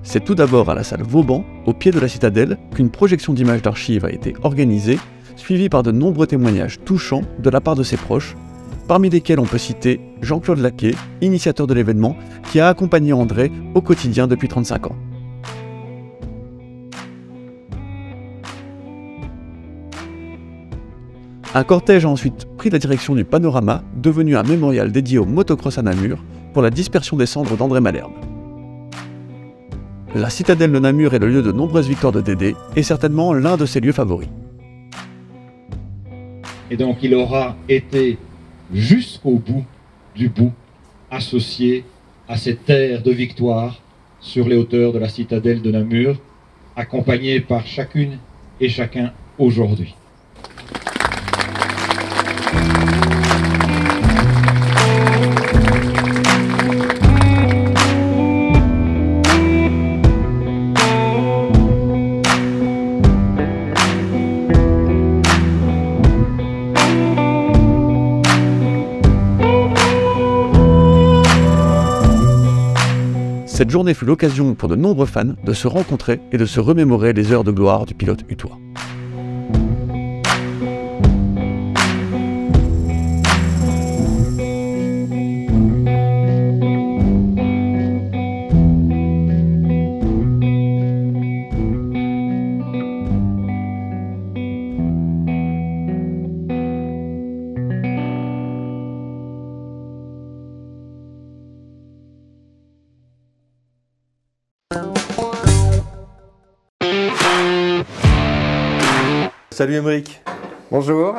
C'est tout d'abord à la salle Vauban, au pied de la citadelle, qu'une projection d'images d'archives a été organisée, suivie par de nombreux témoignages touchants de la part de ses proches, parmi lesquels on peut citer Jean-Claude Laquet, initiateur de l'événement, qui a accompagné André au quotidien depuis 35 ans. Un cortège a ensuite pris la direction du Panorama, devenu un mémorial dédié au motocross à Namur, pour la dispersion des cendres d'André Malherbe. La citadelle de Namur est le lieu de nombreuses victoires de Dédé, et certainement l'un de ses lieux favoris. Et donc il aura été jusqu'au bout du bout associé à cette ère de victoire sur les hauteurs de la citadelle de Namur, accompagné par chacune et chacun aujourd'hui. Cette journée fut l'occasion pour de nombreux fans de se rencontrer et de se remémorer les heures de gloire du pilote utois. Salut Émeric. Bonjour.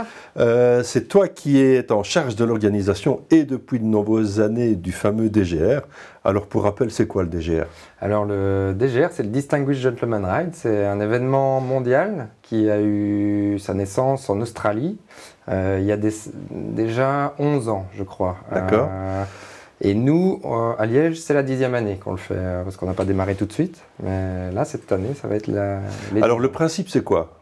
C'est toi qui es en charge de l'organisation et depuis de nombreuses années du fameux DGR. Alors pour rappel, c'est quoi le DGR? Alors le DGR, c'est le Distinguished Gentleman Ride. C'est un événement mondial qui a eu sa naissance en Australie il y a déjà 11 ans, je crois. D'accord. Et nous, à Liège, c'est la 10e année qu'on le fait, parce qu'on n'a pas démarré tout de suite. Mais là, cette année, ça va être Alors le principe, c'est quoi?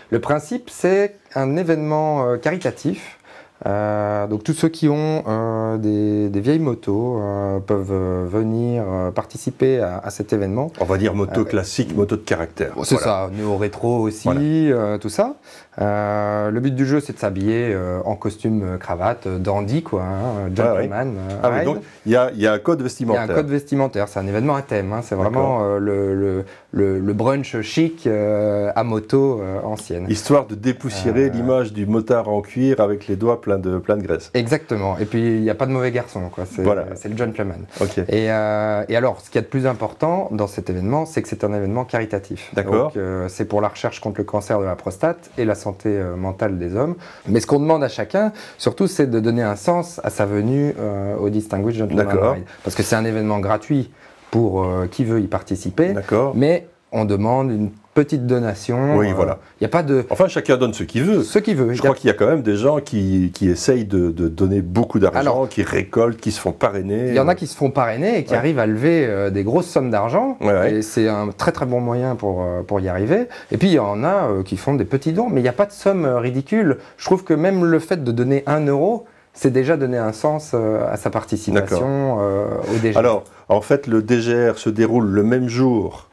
Le principe, c'est un événement caritatif. Donc tous ceux qui ont des vieilles motos peuvent venir participer à cet événement. On va dire moto classique, moto de caractère. C'est ça, néo-rétro aussi, voilà. Tout ça. Le but du jeu, c'est de s'habiller en costume cravate, dandy quoi, hein, gentleman. Oui, donc il y a un code vestimentaire. Il y a un code vestimentaire, c'est un événement à thème. Hein, c'est vraiment le brunch chic à moto ancienne. Histoire de dépoussiérer l'image du motard en cuir avec les doigts pleins de graisse. Exactement. Et puis il n'y a pas de mauvais garçon, quoi. C'est le gentleman. Okay. Et alors, ce qu'il y a de plus important dans cet événement, c'est que c'est un événement caritatif. D'accord. Donc c'est pour la recherche contre le cancer de la prostate et la santé mentale des hommes. Mais ce qu'on demande à chacun, surtout, c'est de donner un sens à sa venue au Distinguished Gentleman Ride. Parce que c'est un événement gratuit pour qui veut y participer. D'accord. Mais on demande une petite donation. Oui, voilà. Il y a pas de... Enfin, chacun donne ce qu'il veut. Ce qu'il veut. Je crois qu'il y a quand même des gens qui essayent de donner beaucoup d'argent, qui récoltent, qui se font parrainer. Il y en a qui se font parrainer et qui arrivent à lever des grosses sommes d'argent. Et c'est un très très bon moyen pour y arriver. Et puis il y en a qui font des petits dons, mais il n'y a pas de somme ridicule. Je trouve que même le fait de donner 1 euro, c'est déjà donner un sens à sa participation au DGR. Alors, en fait, le DGR se déroule le même jour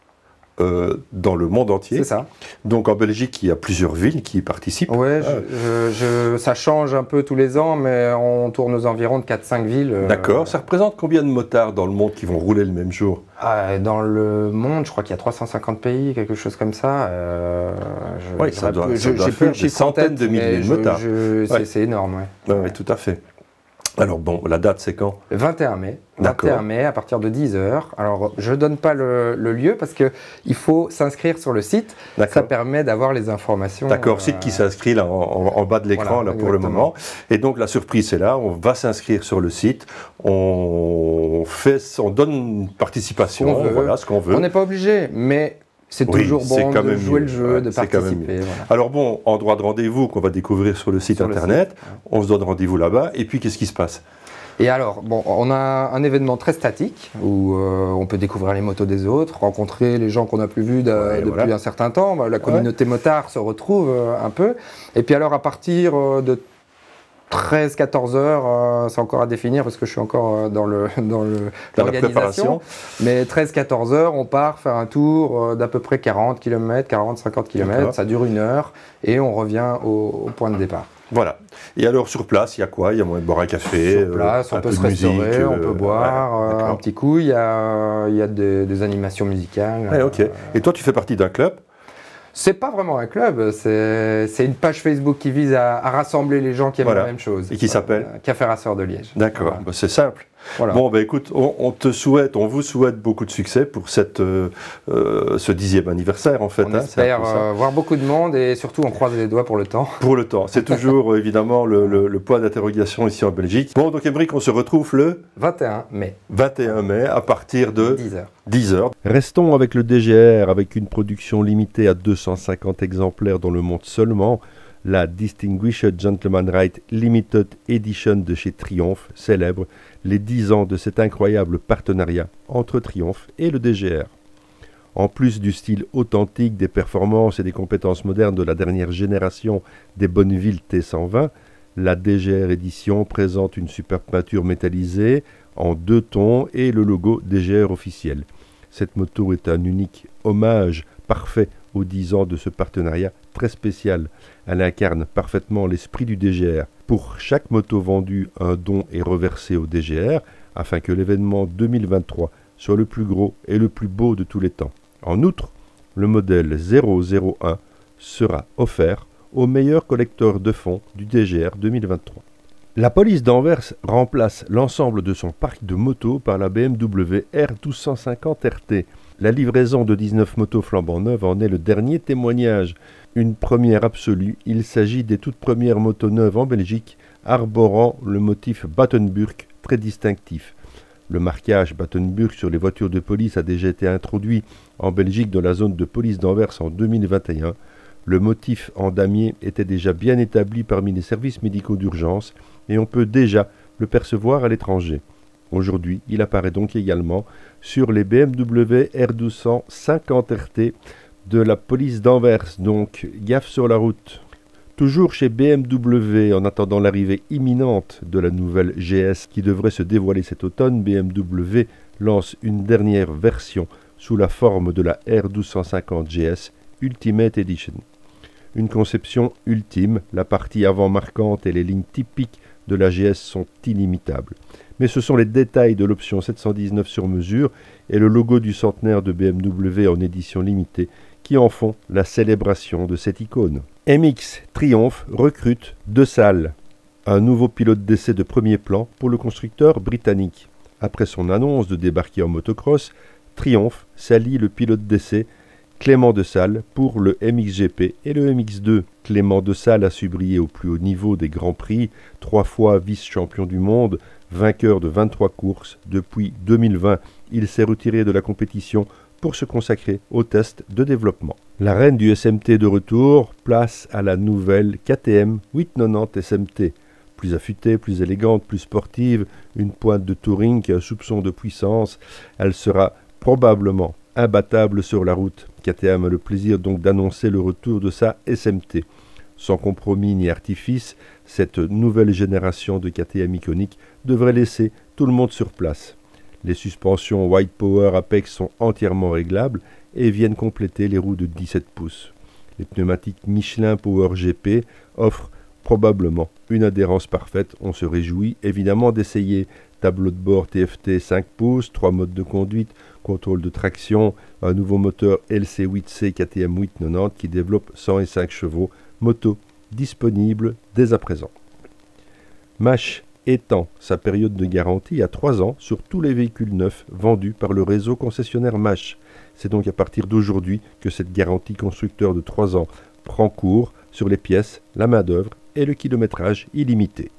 dans le monde entier. C'est ça. Donc en Belgique, il y a plusieurs villes qui y participent. Oui, ça change un peu tous les ans, mais on tourne aux environs de 4-5 villes. D'accord. Ça représente combien de motards dans le monde qui vont rouler le même jour? Dans le monde, je crois qu'il y a 350 pays, quelque chose comme ça. Oui, ça doit faire des centaines de milliers de motards. C'est énorme, oui. Oui, tout à fait. Alors bon, la date c'est quand? 21 mai. 21 mai à partir de 10h. Alors je ne donne pas le lieu parce qu'il faut s'inscrire sur le site. Ça permet d'avoir les informations. D'accord, site qui s'inscrit là en bas de l'écran là pour le moment. Et donc la surprise est là, on va s'inscrire sur le site, on donne une participation, voilà ce qu'on veut. On n'est pas obligé, mais c'est toujours bon de jouer le jeu, de participer. Voilà. Alors bon, endroit de rendez-vous qu'on va découvrir sur le site internet, on se donne rendez-vous là-bas, et puis qu'est-ce qui se passe? Et alors, bon, on a un événement très statique où on peut découvrir les motos des autres, rencontrer les gens qu'on n'a plus vus depuis un certain temps. La communauté motard se retrouve un peu. Et puis alors, à partir de 13-14 heures, c'est encore à définir parce que je suis encore dans l'organisation. Mais 13-14 heures, on part faire un tour d'à peu près 40 km, 40-50 km. Ça dure 1 heure et on revient au point de départ. Voilà. Et alors sur place, il y a quoi? Il y a moyen de boire un café, sur place, on peut se restaurer, on peut boire un petit coup. Il y a des animations musicales. Ok. Et toi, tu fais partie d'un club? C'est pas vraiment un club, c'est une page Facebook qui vise à rassembler les gens qui aiment la même chose. Et qui s'appelle Café Rasseur de Liège. D'accord, voilà. Bah, c'est simple. Voilà. Bon, bah, écoute, on vous souhaite beaucoup de succès pour ce 10e anniversaire en fait. On espère voir beaucoup de monde et surtout on croise les doigts pour le temps. Pour le temps, c'est toujours évidemment le point d'interrogation ici en Belgique. Bon, donc Aymeric, on se retrouve le 21 mai. 21 mai à partir de 10h. 10h. Restons avec le DGR avec une production limitée à 250 exemplaires dans le monde seulement. La Distinguished Gentleman Ride Limited Edition de chez Triumph célèbre les 10 ans de cet incroyable partenariat entre Triumph et le DGR. En plus du style authentique, des performances et des compétences modernes de la dernière génération des Bonneville T120, la DGR Edition présente une superbe peinture métallisée en 2 tons et le logo DGR officiel. Cette moto est un unique hommage parfait aux 10 ans de ce partenariat très spécial. Elle incarne parfaitement l'esprit du DGR. Pour chaque moto vendue, un don est reversé au DGR afin que l'événement 2023 soit le plus gros et le plus beau de tous les temps. En outre, le modèle 001 sera offert au meilleur collecteur de fonds du DGR 2023. La police d'Anvers remplace l'ensemble de son parc de motos par la BMW R1250 RT. La livraison de 19 motos flambant neuves en est le dernier témoignage. Une première absolue, il s'agit des toutes premières motos neuves en Belgique, arborant le motif Battenburg très distinctif. Le marquage Battenburg sur les voitures de police a déjà été introduit en Belgique dans la zone de police d'Anvers en 2021. Le motif en damier était déjà bien établi parmi les services médicaux d'urgence et on peut déjà le percevoir à l'étranger. Aujourd'hui, il apparaît donc également sur les BMW R1250 RT de la police d'Anvers, donc gaffe sur la route. Toujours chez BMW, en attendant l'arrivée imminente de la nouvelle GS qui devrait se dévoiler cet automne, BMW lance une dernière version sous la forme de la R1250 GS Ultimate Edition. Une conception ultime, la partie avant marquante et les lignes typiques de la GS sont inimitables. Mais ce sont les détails de l'option 719 sur mesure et le logo du centenaire de BMW en édition limitée qui en font la célébration de cette icône. MX Triumph recrute 2 salles. Un nouveau pilote d'essai de premier plan pour le constructeur britannique. Après son annonce de débarquer en motocross, Triumph s'allie le pilote d'essai Clément de Salle pour le MXGP et le MX2. Clément de Salle a su briller au plus haut niveau des Grands Prix, 3 fois vice-champion du monde, vainqueur de 23 courses. Depuis 2020, il s'est retiré de la compétition pour se consacrer aux tests de développement. La reine du SMT de retour, place à la nouvelle KTM 890 SMT. Plus affûtée, plus élégante, plus sportive, une pointe de touring qui a un soupçon de puissance, elle sera probablement imbattable sur la route. KTM a le plaisir donc d'annoncer le retour de sa SMT. Sans compromis ni artifice, cette nouvelle génération de KTM iconique devrait laisser tout le monde sur place. Les suspensions White Power Apex sont entièrement réglables et viennent compléter les roues de 17 pouces. Les pneumatiques Michelin Power GP offrent probablement une adhérence parfaite. On se réjouit évidemment d'essayer tableau de bord TFT 5 pouces, 3 modes de conduite, contrôle de traction, un nouveau moteur LC8C KTM 890 qui développe 105 chevaux, moto disponible dès à présent. Mash étend sa période de garantie à 3 ans sur tous les véhicules neufs vendus par le réseau concessionnaire MASH. C'est donc à partir d'aujourd'hui que cette garantie constructeur de 3 ans prend cours sur les pièces, la main-d'œuvre et le kilométrage illimité.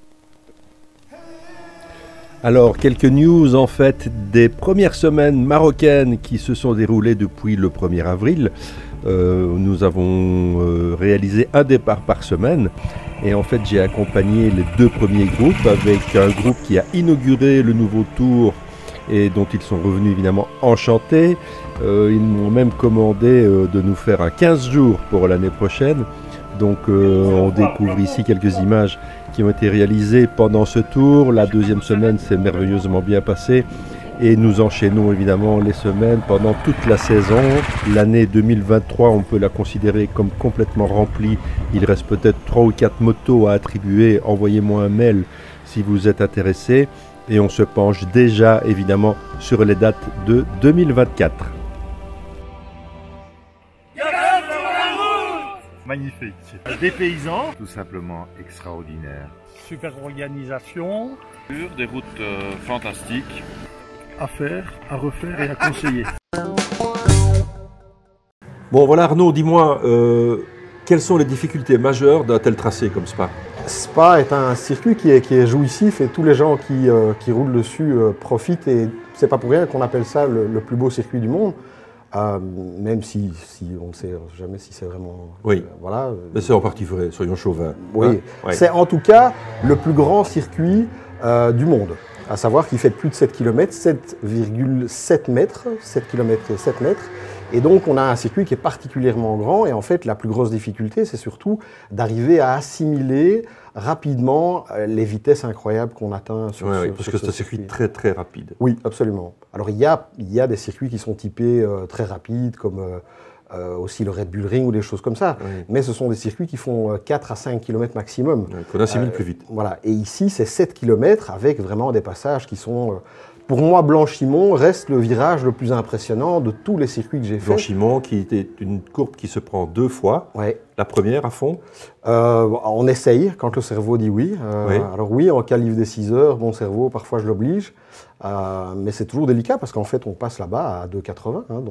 Alors, quelques news en fait des premières semaines marocaines qui se sont déroulées depuis le 1er avril. Nous avons réalisé un départ par semaine et en fait j'ai accompagné les 2 premiers groupes avec un groupe qui a inauguré le nouveau tour et dont ils sont revenus évidemment enchantés. Ils m'ont même commandé de nous faire un 15 jours pour l'année prochaine. Donc on découvre ici quelques images qui ont été réalisées pendant ce tour. La 2e semaine s'est merveilleusement bien passée et nous enchaînons évidemment les semaines pendant toute la saison. L'année 2023, on peut la considérer comme complètement remplie. Il reste peut-être 3 ou 4 motos à attribuer. Envoyez-moi un mail si vous êtes intéressé. Et on se penche déjà évidemment sur les dates de 2024. Magnifique. Des paysans, tout simplement extraordinaire. Super organisation. Des routes fantastiques. À faire, à refaire et à conseiller. Bon voilà Arnaud, dis-moi, quelles sont les difficultés majeures d'un tel tracé comme Spa? Spa est un circuit qui est jouissif et tous les gens qui roulent dessus profitent et c'est pas pour rien qu'on appelle ça le plus beau circuit du monde. Même si on ne sait jamais si c'est vraiment... Oui, voilà. Mais c'est en partie vrai, soyons chauvins. Oui, hein, ouais. C'est en tout cas le plus grand circuit du monde. À savoir qu'il fait plus de 7 km, 7,7 mètres, 7 km et 7 mètres. Et donc on a un circuit qui est particulièrement grand et en fait la plus grosse difficulté c'est surtout d'arriver à assimiler rapidement les vitesses incroyables qu'on atteint sur ce parce que c'est un circuit très très rapide. Oui, absolument. Alors il y a des circuits qui sont typés très rapides comme aussi le Red Bull Ring ou des choses comme ça. Oui. Mais ce sont des circuits qui font 4 à 5 km maximum. Qu'on assimile plus vite. Voilà. Et ici c'est 7 km avec vraiment des passages qui sont... Pour moi, Blanchimont reste le virage le plus impressionnant de tous les circuits que j'ai fait. Blanchimont, qui était une courbe qui se prend 2 fois. Ouais. La première à fond. On essaye quand le cerveau dit oui. Oui. Alors oui, en calife des 6 heures, mon cerveau, parfois je l'oblige. Mais c'est toujours délicat parce qu'en fait, on passe là-bas à 2,80. Hein,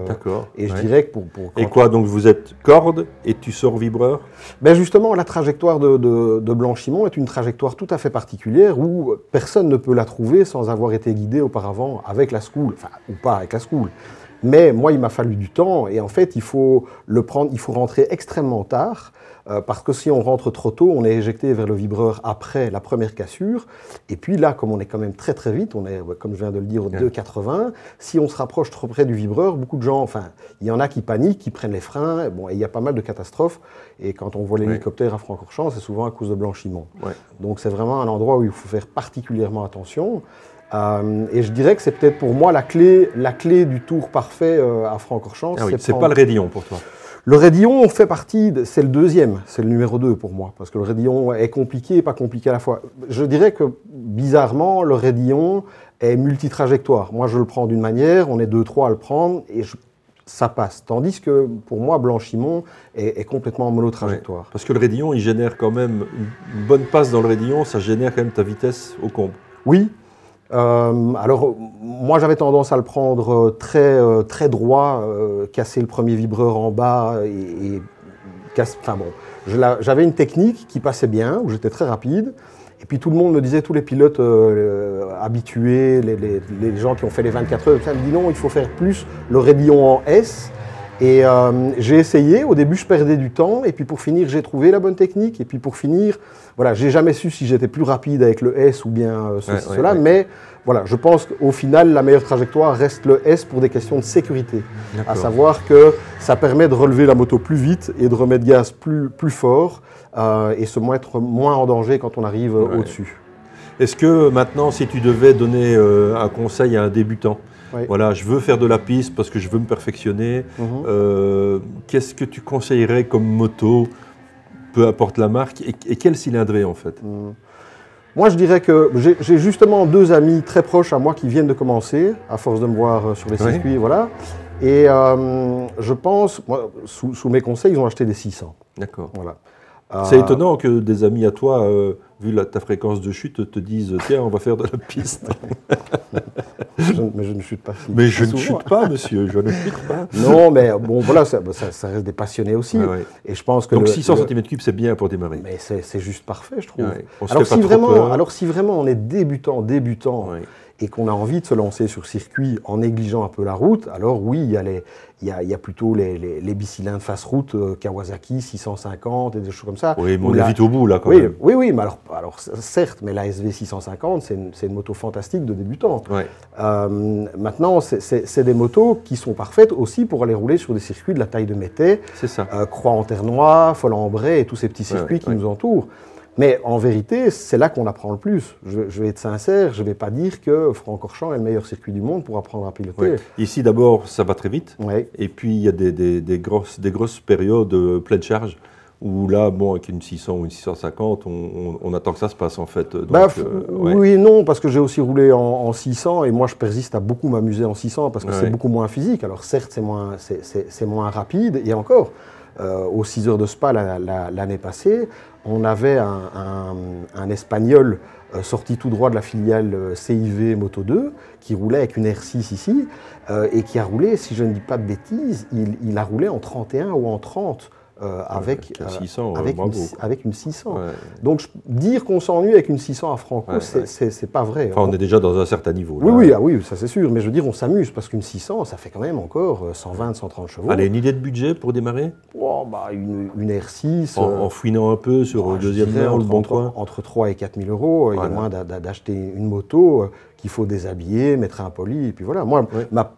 d'accord. Et je dirais que Et quoi, donc vous êtes corde et tu sors vibreur? Ben justement, la trajectoire de Blanchimont est une trajectoire tout à fait particulière où personne ne peut la trouver sans avoir été guidé auparavant avec la school, enfin, ou pas avec la school. Mais moi, il m'a fallu du temps et en fait, il faut rentrer extrêmement tard parce que si on rentre trop tôt, on est éjecté vers le vibreur après la première cassure. Et puis là, comme on est quand même très très vite, on est, comme je viens de le dire, 2,80. Si on se rapproche trop près du vibreur, beaucoup de gens, enfin, il y en a qui paniquent, qui prennent les freins. Bon, et il y a pas mal de catastrophes. Et quand on voit l'hélicoptère à Francorchamps, c'est souvent à cause de Blanchimont. Donc c'est vraiment un endroit où il faut faire particulièrement attention. Et je dirais que c'est peut-être pour moi la clé du tour parfait à Francorchamps. Ah oui, c'est pas le Raidillon pour toi? Le Raidillon fait partie, c'est le deuxième, c'est le numéro 2 pour moi, parce que le Raidillon est compliqué et pas compliqué à la fois. Je dirais que bizarrement, le Raidillon est multitrajectoire. Moi je le prends d'une manière, on est 2-3 à le prendre et ça passe. Tandis que pour moi, Blanchimont est complètement monotrajectoire. Ouais, parce que le Raidillon, il génère quand même une bonne passe dans le Raidillon, ça génère quand même ta vitesse au comble. Oui. Alors, moi j'avais tendance à le prendre très droit, casser le premier vibreur en bas enfin bon, j'avais une technique qui passait bien, où j'étais très rapide, et puis tout le monde me disait, tous les pilotes habitués, les gens qui ont fait les 24 heures, ça me dit non, il faut faire plus le Raidillon en S. Et j'ai essayé, au début je perdais du temps, et puis pour finir j'ai trouvé la bonne technique, et puis pour finir, voilà, j'ai jamais su si j'étais plus rapide avec le S ou bien cela, mais voilà, je pense qu'au final la meilleure trajectoire reste le S pour des questions de sécurité, à savoir que ça permet de relever la moto plus vite et de remettre gaz plus fort et se mettre moins en danger quand on arrive au-dessus. Est-ce que maintenant, si tu devais donner un conseil à un débutant, voilà, je veux faire de la piste parce que je veux me perfectionner. Qu'est-ce que tu conseillerais comme moto, peu importe la marque, et quel cylindrée en fait? Moi, je dirais que j'ai justement 2 amis très proches à moi qui viennent de commencer, à force de me voir sur les circuits, voilà. Et je pense, moi, sous mes conseils, ils ont acheté des 600. D'accord. Voilà. C'est étonnant que des amis à toi vu ta fréquence de chute, te disent « Tiens, on va faire de la piste ». Mais je ne chute pas. Mais je ne chute pas, monsieur, je ne chute pas. Non, mais bon, voilà, ça reste des passionnés aussi. Ouais. Et je pense que donc 600 cm3, c'est bien pour démarrer. Mais c'est juste parfait, je trouve. Ouais. Alors si vraiment on est débutant, et qu'on a envie de se lancer sur circuit en négligeant un peu la route, alors oui, il y a plutôt les bicylindres face route Kawasaki 650 et des choses comme ça. Oui, mais on est vite au bout là quand même. Oui, mais alors certes, mais la SV 650, c'est une moto fantastique de débutant. Ouais. Maintenant, c'est des motos qui sont parfaites aussi pour aller rouler sur des circuits de la taille de Métais, Croix en Terre-Noire, Follambray et tous ces petits circuits qui nous entourent. Mais en vérité, c'est là qu'on apprend le plus. Je vais être sincère, je ne vais pas dire que Francorchamps est le meilleur circuit du monde pour apprendre à piloter. Ouais. Ici, d'abord, ça va très vite. Ouais. Et puis, il y a des grosses périodes pleine charge où là, bon, avec une 600 ou une 650, on attend que ça se passe en fait. Donc, oui et non, parce que j'ai aussi roulé en 600 et moi, je persiste à beaucoup m'amuser en 600 parce que c'est beaucoup moins physique. Alors certes, c'est moins rapide et encore. Aux 6 heures de Spa l'année passée, on avait un Espagnol sorti tout droit de la filiale CIV Moto 2 qui roulait avec une R6 ici et qui a roulé, si je ne dis pas de bêtises, il a roulé en 31 ou en 30 avec une 600. Ouais. Donc dire qu'on s'ennuie avec une 600 à Franco, c'est pas vrai. Enfin, on est déjà dans un certain niveau. Là. Oui, ça c'est sûr. Mais je veux dire, on s'amuse parce qu'une 600, ça fait quand même encore 120, 130 chevaux. Allez, une idée de budget pour démarrer? Une R6. En fouinant un peu sur le deuxième main ou le bon coin. Entre 3 et 4 000 euros. Il y a moins d'acheter une moto qu'il faut déshabiller, mettre un poli. Et puis voilà. Moi,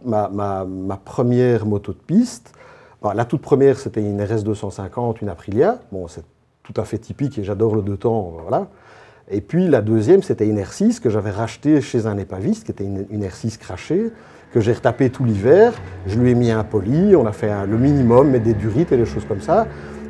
ma première moto de piste, la toute première, c'était une RS 250, une Aprilia. Bon, c'est tout à fait typique et j'adore le deux temps, voilà. Et puis la deuxième, c'était une R6 que j'avais rachetée chez un épaviste, qui était une R6 crachée, que j'ai retapée tout l'hiver. Je lui ai mis un poli, on a fait le minimum, mettre des durites et des choses comme ça.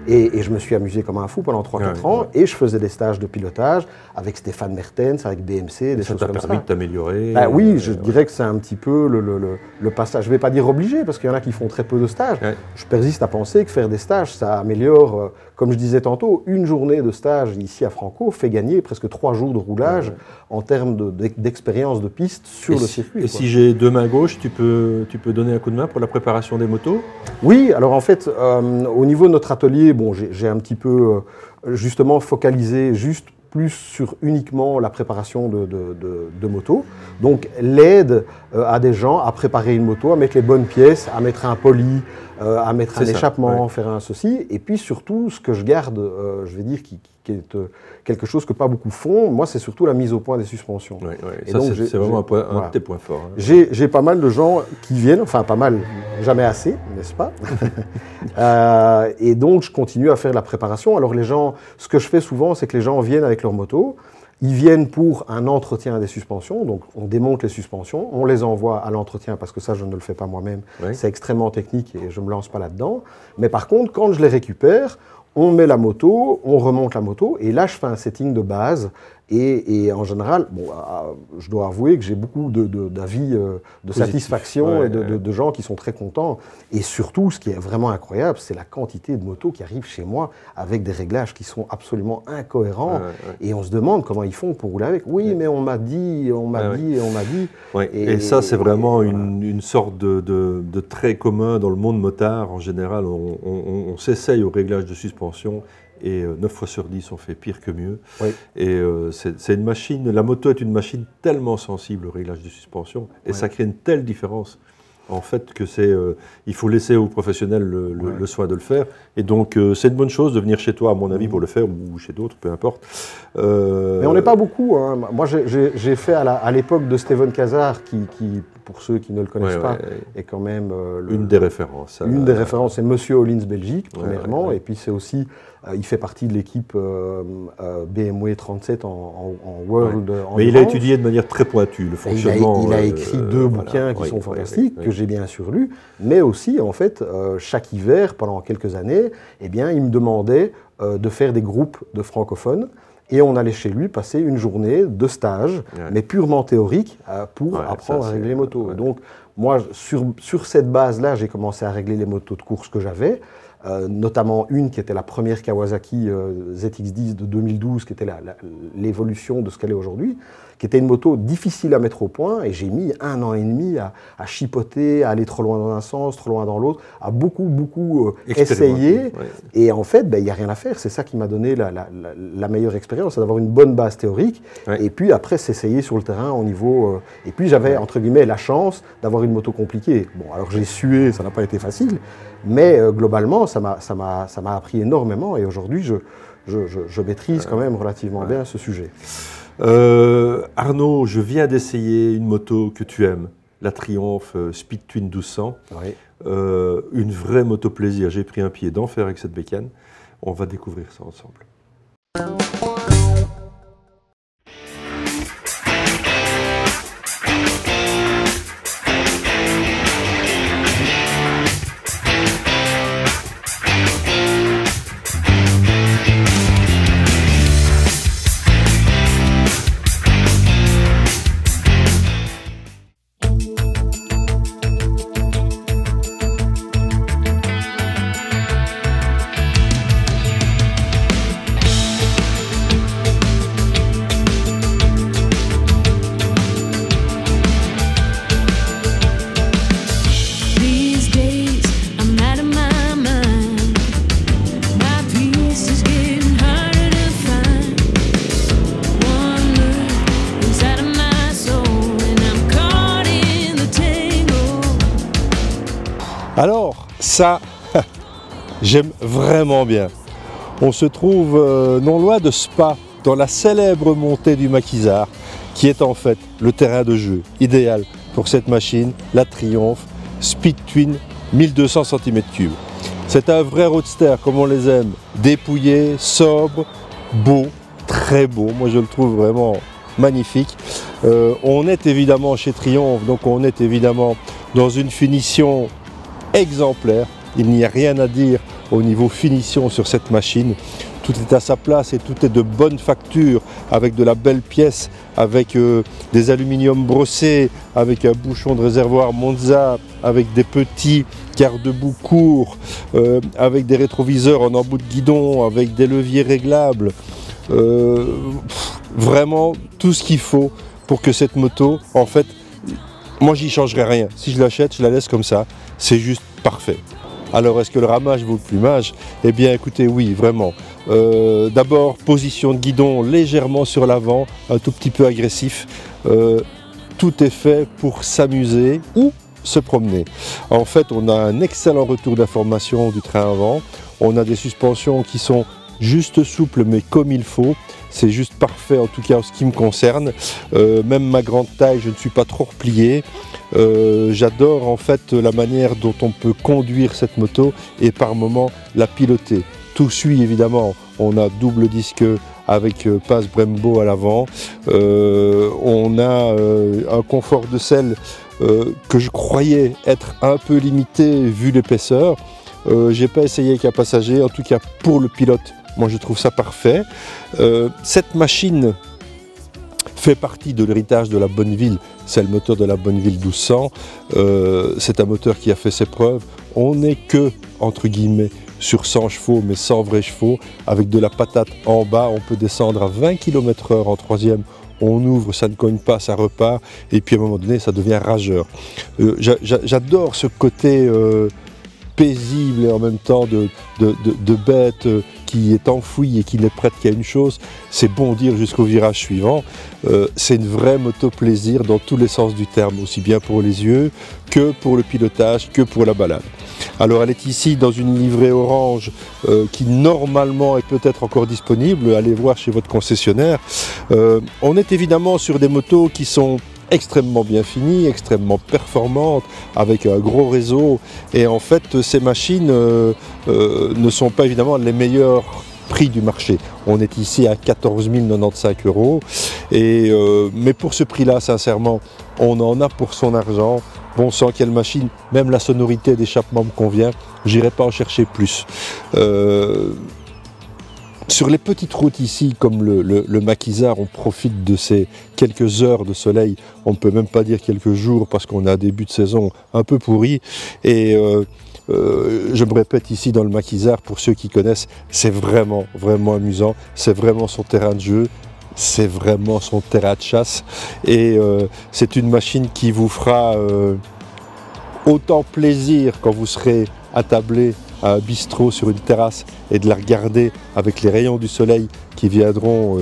Et je me suis amusé comme un fou pendant 3-4 ans. Et je faisais des stages de pilotage avec Stéphane Mertens, avec BMC, des choses comme ça. Ça t'a permis de t'améliorer? Oui, je dirais que c'est un petit peu le passage. Je ne vais pas dire obligé, parce qu'il y en a qui font très peu de stages. Ouais. Je persiste à penser que faire des stages, ça améliore, comme je disais tantôt, une journée de stage ici à Franco fait gagner presque 3 jours de roulage en termes d'expérience de piste sur le circuit. Et si j'ai deux mains gauches, tu peux donner un coup de main pour la préparation des motos? Oui, alors en fait, au niveau de notre atelier, bon, j'ai un petit peu justement focalisé plus sur uniquement la préparation de motos. Donc l'aide à des gens à préparer une moto, à mettre les bonnes pièces, à mettre un poli, à mettre un échappement, faire un ceci. Et puis surtout, ce que je garde, je vais dire, qui est quelque chose que pas beaucoup font, moi c'est surtout la mise au point des suspensions. Et ça c'est vraiment un de tes points forts. Hein. J'ai pas mal de gens qui viennent, enfin pas mal, jamais assez, n'est-ce pas? Et donc je continue à faire la préparation. Alors les gens, ce que je fais souvent, c'est que les gens viennent avec leur moto, ils viennent pour un entretien des suspensions, donc on démonte les suspensions, on les envoie à l'entretien parce que ça je ne le fais pas moi-même, c'est extrêmement technique et je ne me lance pas là-dedans. Mais par contre, quand je les récupère, on met la moto, on remonte la moto, et là je fais un setting de base. Et en général, bon, je dois avouer que j'ai beaucoup d'avis de satisfaction et de gens qui sont très contents. Et surtout, ce qui est vraiment incroyable, c'est la quantité de motos qui arrivent chez moi avec des réglages qui sont absolument incohérents. Et on se demande comment ils font pour rouler avec. Oui, mais on m'a dit, on m'a dit. Et ça, c'est vraiment une sorte de trait commun dans le monde motard. En général, on s'essaye au réglage de suspension. Et 9 fois sur 10, on fait pire que mieux. Et c'est une machine, la moto est une machine tellement sensible au réglage de suspension, et ça crée une telle différence, en fait, que il faut laisser aux professionnels le soin de le faire. Et donc, c'est une bonne chose de venir chez toi, à mon avis, pour le faire, ou chez d'autres, peu importe. Mais on n'est pas beaucoup. Hein. Moi, j'ai fait à l'époque de Steven Kazar, qui, pour ceux qui ne le connaissent pas, est quand même... une des références. Une des références, c'est Monsieur Hollins Belgique, premièrement, et puis c'est aussi... il fait partie de l'équipe BMW 37 en World. Mais il a étudié de manière très pointue le fonctionnement. Il a écrit 2 bouquins qui sont fantastiques, que j'ai bien sûr lus, mais aussi, en fait, chaque hiver, pendant quelques années, eh bien, il me demandait de faire des groupes de francophones. Et on allait chez lui passer une journée de stage, mais purement théorique, pour apprendre à régler les motos. Donc, moi, sur cette base-là, j'ai commencé à régler les motos de course que j'avais. notamment une qui était la première Kawasaki ZX10 de 2012, qui était l'évolution de ce qu'elle est aujourd'hui, qui était une moto difficile à mettre au point, et j'ai mis 1 an et demi à chipoter, à aller trop loin dans un sens, trop loin dans l'autre, à beaucoup essayer, ouais. et en fait, il n'y a rien à faire. C'est ça qui m'a donné la meilleure expérience, c'est d'avoir une bonne base théorique, ouais. et puis après s'essayer sur le terrain au niveau... et puis j'avais, entre guillemets, la chance d'avoir une moto compliquée. Bon, alors j'ai sué, ça n'a pas été facile, mais globalement, ça m'a appris énormément, et aujourd'hui, je maîtrise quand même relativement bien ce sujet. Arnaud, je viens d'essayer une moto que tu aimes, la Triumph Speed Twin 1200. Oui. Une vraie moto plaisir. J'ai pris un pied d'enfer avec cette bécane. On va découvrir ça ensemble. Alors, ça, j'aime vraiment bien. On se trouve non loin de Spa, dans la célèbre montée du Maquisard, qui est en fait le terrain de jeu idéal pour cette machine, la Triumph Speed Twin 1200 cm3. C'est un vrai roadster comme on les aime, dépouillé, sobre, beau, très beau. Moi je le trouve vraiment magnifique. On est évidemment chez Triumph, donc on est évidemment dans une finition exemplaire. Il n'y a rien à dire au niveau finition sur cette machine. Tout est à sa place et tout est de bonne facture, avec de la belle pièce, avec des aluminiums brossés, avec un bouchon de réservoir Monza, avec des petits garde-boue courts, avec des rétroviseurs en embout de guidon, avec des leviers réglables. Vraiment tout ce qu'il faut pour que cette moto, en fait, moi j'y changerai rien. Si je l'achète, je la laisse comme ça. C'est juste parfait. Alors est-ce que le ramage vaut le plumage? Eh bien écoutez, oui, vraiment. D'abord, position de guidon légèrement sur l'avant, un tout petit peu agressif. Tout est fait pour s'amuser ou se promener. En fait, on a un excellent retour d'information du train avant. On a des suspensions qui sont juste souples, mais comme il faut. C'est juste parfait, en tout cas en ce qui me concerne. Même ma grande taille, je ne suis pas trop replié. J'adore en fait la manière dont on peut conduire cette moto et par moments la piloter. Tout suit évidemment, on a double disque avec passe Brembo à l'avant. On a un confort de selle que je croyais être un peu limité vu l'épaisseur. J'ai pas essayé avec un passager, en tout cas pour le pilote, moi je trouve ça parfait. Cette machine fait partie de l'héritage de la Bonneville, c'est le moteur de la Bonneville 1200, c'est un moteur qui a fait ses preuves. On n'est que, entre guillemets, sur 100 chevaux, mais sans vrais chevaux, avec de la patate en bas, on peut descendre à 20 km/h en troisième, on ouvre, ça ne cogne pas, ça repart, et puis à un moment donné, ça devient rageur. J'adore ce côté paisible et en même temps de bête qui est enfouie et qui n'est prête qu'à une chose, c'est bondir jusqu'au virage suivant. C'est une vraie moto plaisir dans tous les sens du terme, aussi bien pour les yeux que pour le pilotage, que pour la balade. Alors elle est ici dans une livrée orange qui normalement est peut-être encore disponible, allez voir chez votre concessionnaire. On est évidemment sur des motos qui sont extrêmement bien finies, extrêmement performantes, avec un gros réseau, et en fait ces machines ne sont pas évidemment les meilleurs prix du marché. On est ici à 14 095 €, mais pour ce prix-là, sincèrement, on en a pour son argent. Bon sang, quelle machine, même la sonorité d'échappement me convient, j'irai pas en chercher plus. Sur les petites routes ici, comme le Maquisard, on profite de ces quelques heures de soleil, on ne peut même pas dire quelques jours, parce qu'on a un début de saison un peu pourri, et je me répète ici dans le maquisard, pour ceux qui connaissent, c'est vraiment, vraiment amusant. C'est vraiment son terrain de jeu. C'est vraiment son terrain de chasse. Et c'est une machine qui vous fera autant plaisir quand vous serez attablé à un bistrot sur une terrasse et de la regarder avec les rayons du soleil qui viendront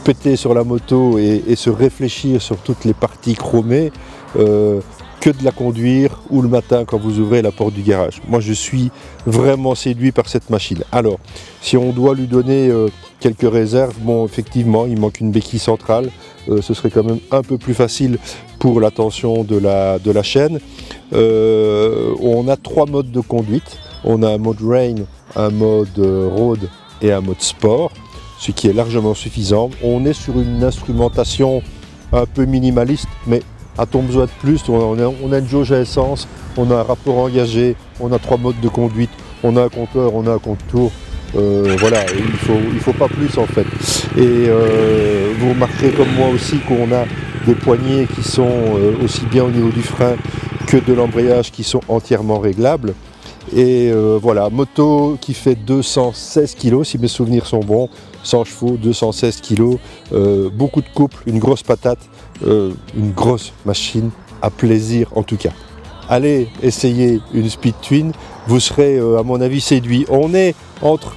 péter sur la moto et se réfléchir sur toutes les parties chromées, que de la conduire ou le matin quand vous ouvrez la porte du garage. Moi je suis vraiment séduit par cette machine. Alors si on doit lui donner quelques réserves, bon effectivement il manque une béquille centrale, ce serait quand même un peu plus facile pour la tension de la chaîne. On a 3 modes de conduite, on a un mode rain, un mode road et un mode sport, ce qui est largement suffisant. On est sur une instrumentation un peu minimaliste, mais a-t-on besoin de plus? On a une jauge à essence, on a un rapport engagé, on a 3 modes de conduite, on a un compteur, on a un compte-tour. Voilà, il faut pas plus en fait. Et vous remarquerez comme moi aussi qu'on a des poignées qui sont aussi bien au niveau du frein que de l'embrayage qui sont entièrement réglables. Et voilà, moto qui fait 216 kg si mes souvenirs sont bons, 100 chevaux, 216 kg, beaucoup de couple, une grosse patate, une grosse machine à plaisir en tout cas. Allez essayer une Speed Twin, vous serez à mon avis séduit. On est entre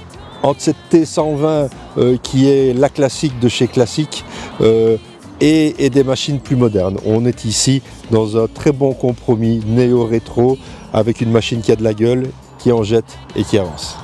cette T120 qui est la classique de chez Classique et des machines plus modernes. On est ici dans un très bon compromis néo-rétro avec une machine qui a de la gueule, qui en jette et qui avance.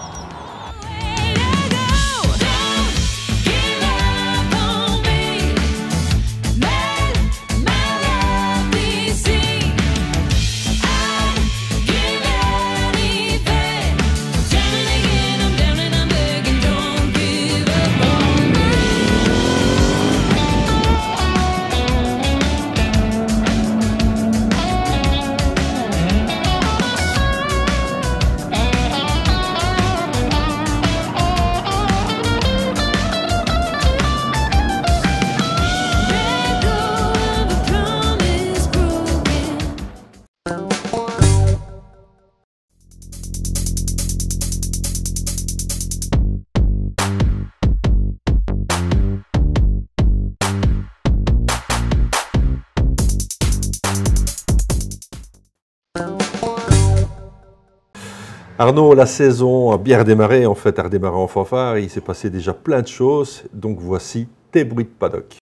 Arnaud, la saison a bien redémarré, en fait, a redémarré en fanfare, il s'est passé déjà plein de choses, donc voici tes bruits de paddock.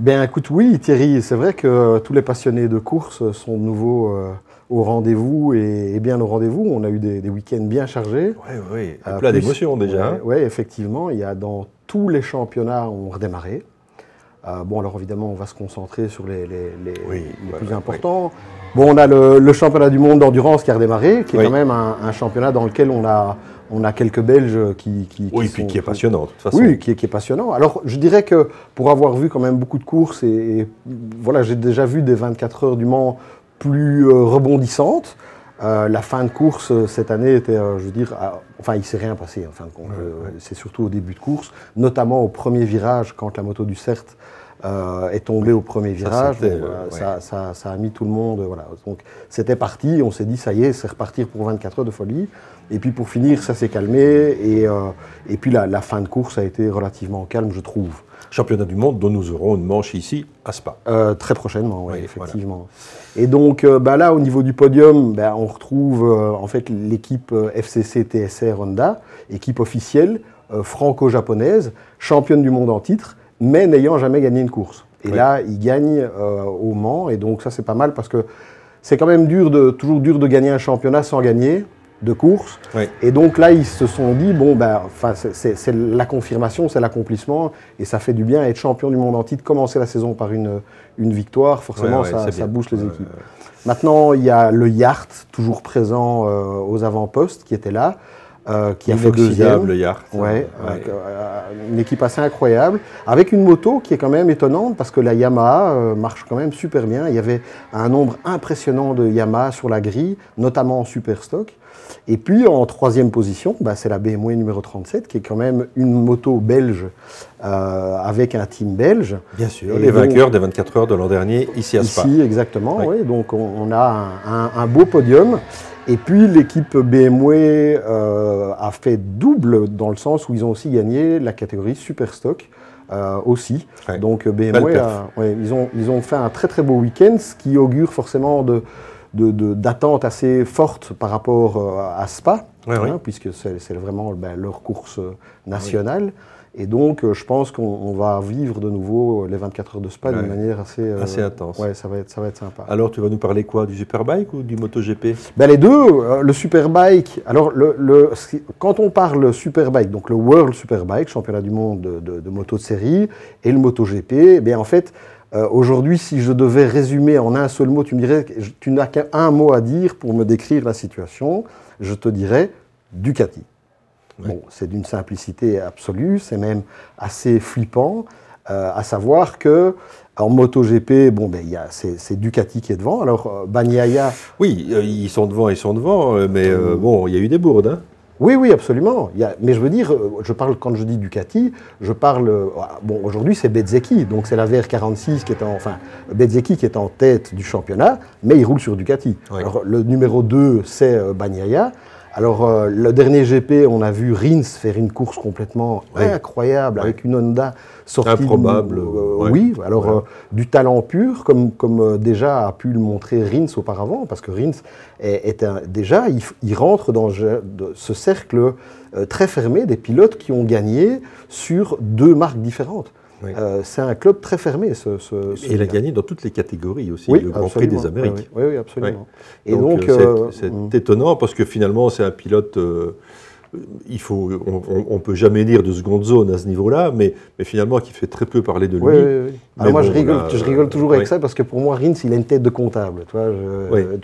Bien écoute, oui Thierry, c'est vrai que tous les passionnés de course sont de nouveau au rendez-vous et bien au rendez-vous. On a eu des week-ends bien chargés. Oui, plein d'émotions déjà. Oui, effectivement, il y a dans tous les championnats ont redémarré. Bon, alors évidemment, on va se concentrer sur les plus importants. Bon, on a le championnat du monde d'endurance qui a redémarré, qui est quand même un championnat dans lequel on a quelques Belges qui est passionnant, de toute façon. Oui, qui est passionnant. Alors, je dirais que pour avoir vu quand même beaucoup de courses, et voilà, j'ai déjà vu des 24 heures du Mans plus rebondissantes. La fin de course cette année était, je veux dire, enfin, il ne s'est rien passé en fin de compte. C'est surtout au début de course, notamment au premier virage, quand la moto du CERT est tombée au premier virage. Ça a mis tout le monde. Voilà. Donc, c'était parti, on s'est dit, ça y est, c'est repartir pour 24 heures de folie. Et puis pour finir, ça s'est calmé. Et puis la fin de course a été relativement calme, je trouve. Championnat du monde dont nous aurons une manche ici à Spa. Très prochainement, oui, effectivement. Voilà. Et donc là, au niveau du podium, on retrouve en fait l'équipe FCC TSR Honda, équipe officielle franco-japonaise, championne du monde en titre, mais n'ayant jamais gagné une course. Et là, ils gagnent au Mans, et donc ça c'est pas mal parce que c'est quand même toujours dur de gagner un championnat sans gagner de course. Et donc là, ils se sont dit, bon, c'est la confirmation, c'est l'accomplissement, et ça fait du bien. Être champion du monde en titre, commencer la saison par une victoire, forcément, ça booste les équipes. Maintenant, il y a le Yacht, toujours présent aux avant-postes, qui était là, qui a fait deuxième. Le Yacht. Une équipe assez incroyable, avec une moto qui est quand même étonnante, parce que la Yamaha marche quand même super bien. Il y avait un nombre impressionnant de Yamaha sur la grille, notamment en super stock. Et puis en troisième position, c'est la BMW numéro 37, qui est quand même une moto belge avec un team belge. Bien sûr, les vainqueurs des 24 heures de l'an dernier ici à Spa. Ici, exactement, oui. Donc on a un beau podium. Et puis l'équipe BMW a fait double dans le sens où ils ont aussi gagné la catégorie Superstock aussi. Ouais. Donc BMW, ils ont fait un très très beau week-end, ce qui augure forcément d'attentes assez fortes par rapport à Spa, puisque c'est vraiment leur course nationale. Oui. Et donc, je pense qu'on va vivre de nouveau les 24 heures de Spa d'une manière assez intense. Ouais, ça va être sympa. Alors, tu vas nous parler quoi, du Superbike ou du MotoGP? Les deux. Le Superbike, alors quand on parle Superbike, donc le World Superbike, championnat du monde de moto de série, et le MotoGP, en fait, aujourd'hui, si je devais résumer en un seul mot, tu me dirais, tu n'as qu'un mot à dire pour me décrire la situation, je te dirais Ducati. Bon, c'est d'une simplicité absolue, c'est même assez flippant, à savoir que en MotoGP, c'est Ducati qui est devant. Alors Bagnaia... Oui, ils sont devant, mais bon, il y a eu des bourdes. Hein. Oui, absolument. Mais je veux dire, quand je dis Ducati, je parle... aujourd'hui, c'est Bezzecchi, donc c'est la VR46 Bezzecchi qui est en tête du championnat, mais il roule sur Ducati. Oui. Alors, le numéro 2, c'est Bagnaia. Alors, le dernier GP, on a vu Rins faire une course complètement incroyable avec une Honda sortie. Improbable. Oui, alors du talent pur, comme déjà a pu le montrer Rins auparavant, parce que Rins il rentre dans ce cercle très fermé des pilotes qui ont gagné sur 2 marques différentes. Oui. C'est un club très fermé. Et il a gagné dans toutes les catégories aussi, le Grand Prix des Amériques. Oui, absolument. Et donc c'est étonnant parce que finalement c'est un pilote, on ne peut jamais dire de seconde zone à ce niveau-là, mais finalement qui fait très peu parler de lui. Oui. Alors moi je rigole toujours avec ça parce que pour moi Rins il a une tête de comptable. Tu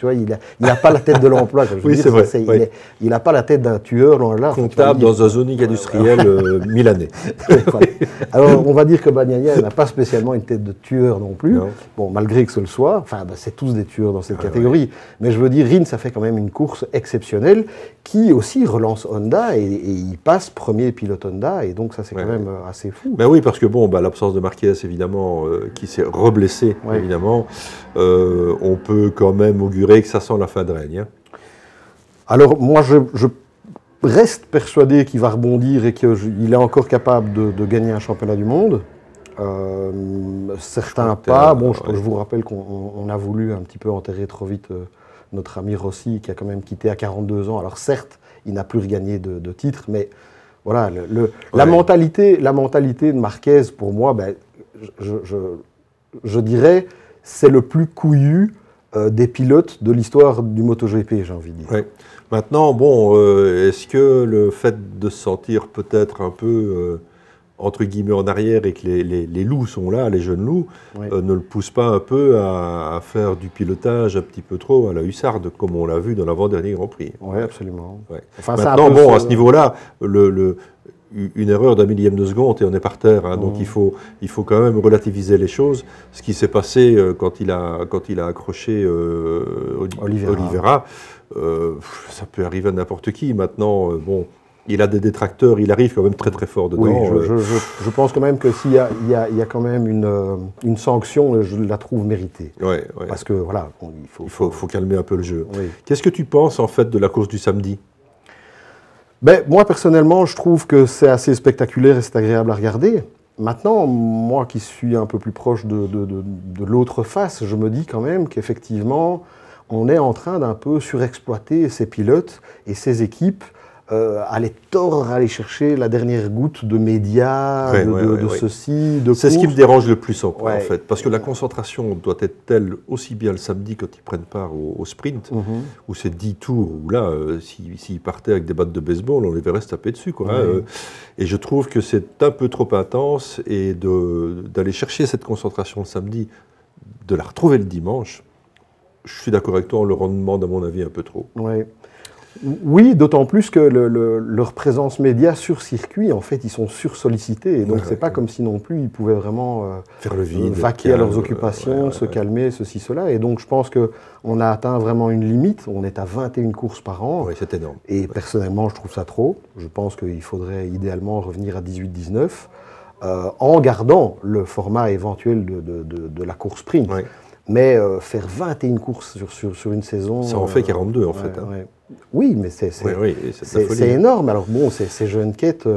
vois, il n'a pas la tête de l'emploi. C'est vrai. Il n'a pas la tête d'un tueur. Là, comptable dans un zoning industriel milanais. Voilà. Alors on va dire que Bagnaia n'a pas spécialement une tête de tueur non plus. Non. Bon, malgré que ce le soit, c'est tous des tueurs dans cette catégorie. Mais je veux dire, Rins a fait quand même une course exceptionnelle qui aussi relance Honda et il passe premier pilote Honda et donc ça c'est quand même assez fou. Ben oui, parce que l'absence de Marquez évidemment qui s'est reblessé évidemment, on peut quand même augurer que ça sent la fin de règne. Hein. Alors moi je reste persuadé qu'il va rebondir et qu'il est encore capable de gagner un championnat du monde. Certains pas. Je vous rappelle qu'on a voulu un petit peu enterrer trop vite notre ami Rossi qui a quand même quitté à 42 ans. Alors certes, il n'a plus regagné de titre, mais voilà, la mentalité de Marquez, pour moi, je dirais, c'est le plus couillu des pilotes de l'histoire du MotoGP, j'ai envie de dire. Ouais. Maintenant, est-ce que le fait de se sentir peut-être un peu, entre guillemets, en arrière et que les loups sont là, les jeunes loups, ne le pousse pas un peu à faire du pilotage un petit peu trop à la hussarde, comme on l'a vu dans l'avant-dernier Grand Prix? Oui, absolument. Ouais. Enfin, maintenant, à ce niveau-là, une erreur d'un millième de seconde et on est par terre. Hein, donc il faut quand même relativiser les choses. Ce qui s'est passé quand il a accroché Oliveira, ça peut arriver à n'importe qui. Maintenant, il a des détracteurs, il arrive quand même très très fort dedans. Oui, je pense quand même que s'il y a quand même une sanction, je la trouve méritée. Ouais. Parce que voilà, il faut calmer un peu le jeu. Oui. Qu'est-ce que tu penses en fait de la course du samedi? Moi, personnellement, je trouve que c'est assez spectaculaire et c'est agréable à regarder. Maintenant, moi qui suis un peu plus proche de l'autre face, je me dis quand même qu'effectivement, on est en train d'un peu surexploiter ces pilotes et ces équipes, aller tordre, aller chercher la dernière goutte de médias, ceci, de C'est ce qui me dérange le plus en fait, parce que la concentration doit être telle aussi bien le samedi quand ils prennent part au sprint, où c'est 10 tours, où là, s'ils partaient avec des battes de baseball, on les verrait se taper dessus. Et je trouve que c'est un peu trop intense, et d'aller chercher cette concentration le samedi, de la retrouver le dimanche, je suis d'accord avec toi, on leur en demande à mon avis un peu trop. Oui. Oui, d'autant plus que leur présence média sur circuit, en fait, ils sont sursollicités. Et donc, c'est pas comme si non plus ils pouvaient vraiment faire le vide, vaquer à leurs occupations, se calmer, ceci, cela. Et donc, je pense qu'on a atteint vraiment une limite. On est à 21 courses par an. Oui, c'est énorme. Et personnellement, je trouve ça trop. Je pense qu'il faudrait idéalement revenir à 18-19 en gardant le format éventuel de la course sprint. Oui. Mais faire 21 courses sur une saison... Ça en fait 42 en fait. Hein. Oui, mais c'est énorme. Alors bon, ces jeunes quêtes...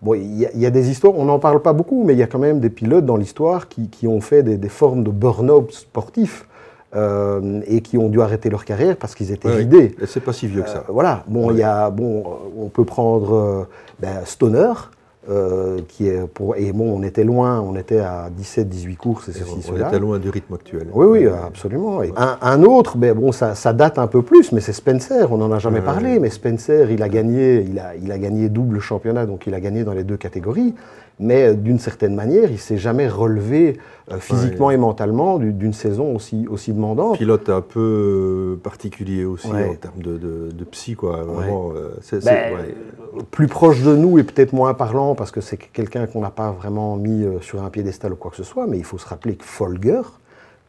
bon, il y a des histoires, on n'en parle pas beaucoup, mais il y a quand même des pilotes dans l'histoire qui ont fait des formes de burn-out sportifs et qui ont dû arrêter leur carrière parce qu'ils étaient vidés. Et c'est pas si vieux que ça. Voilà. Bon, on peut prendre Stoner, qui est et bon, on était loin, on était à 17-18 courses et ceci, on était loin du rythme actuel. Oui, absolument. Et un autre, bon, ça date un peu plus, mais c'est Spencer, on n'en a jamais parlé, mais Spencer, il a gagné double championnat, donc il a gagné dans les deux catégories, mais d'une certaine manière, il ne s'est jamais relevé physiquement et mentalement d'une saison aussi demandante. Pilote un peu particulier aussi en termes de psy, quoi. Vraiment, plus proche de nous et peut-être moins parlant, parce que c'est quelqu'un qu'on n'a pas vraiment mis sur un piédestal ou quoi que ce soit, mais il faut se rappeler que Folger,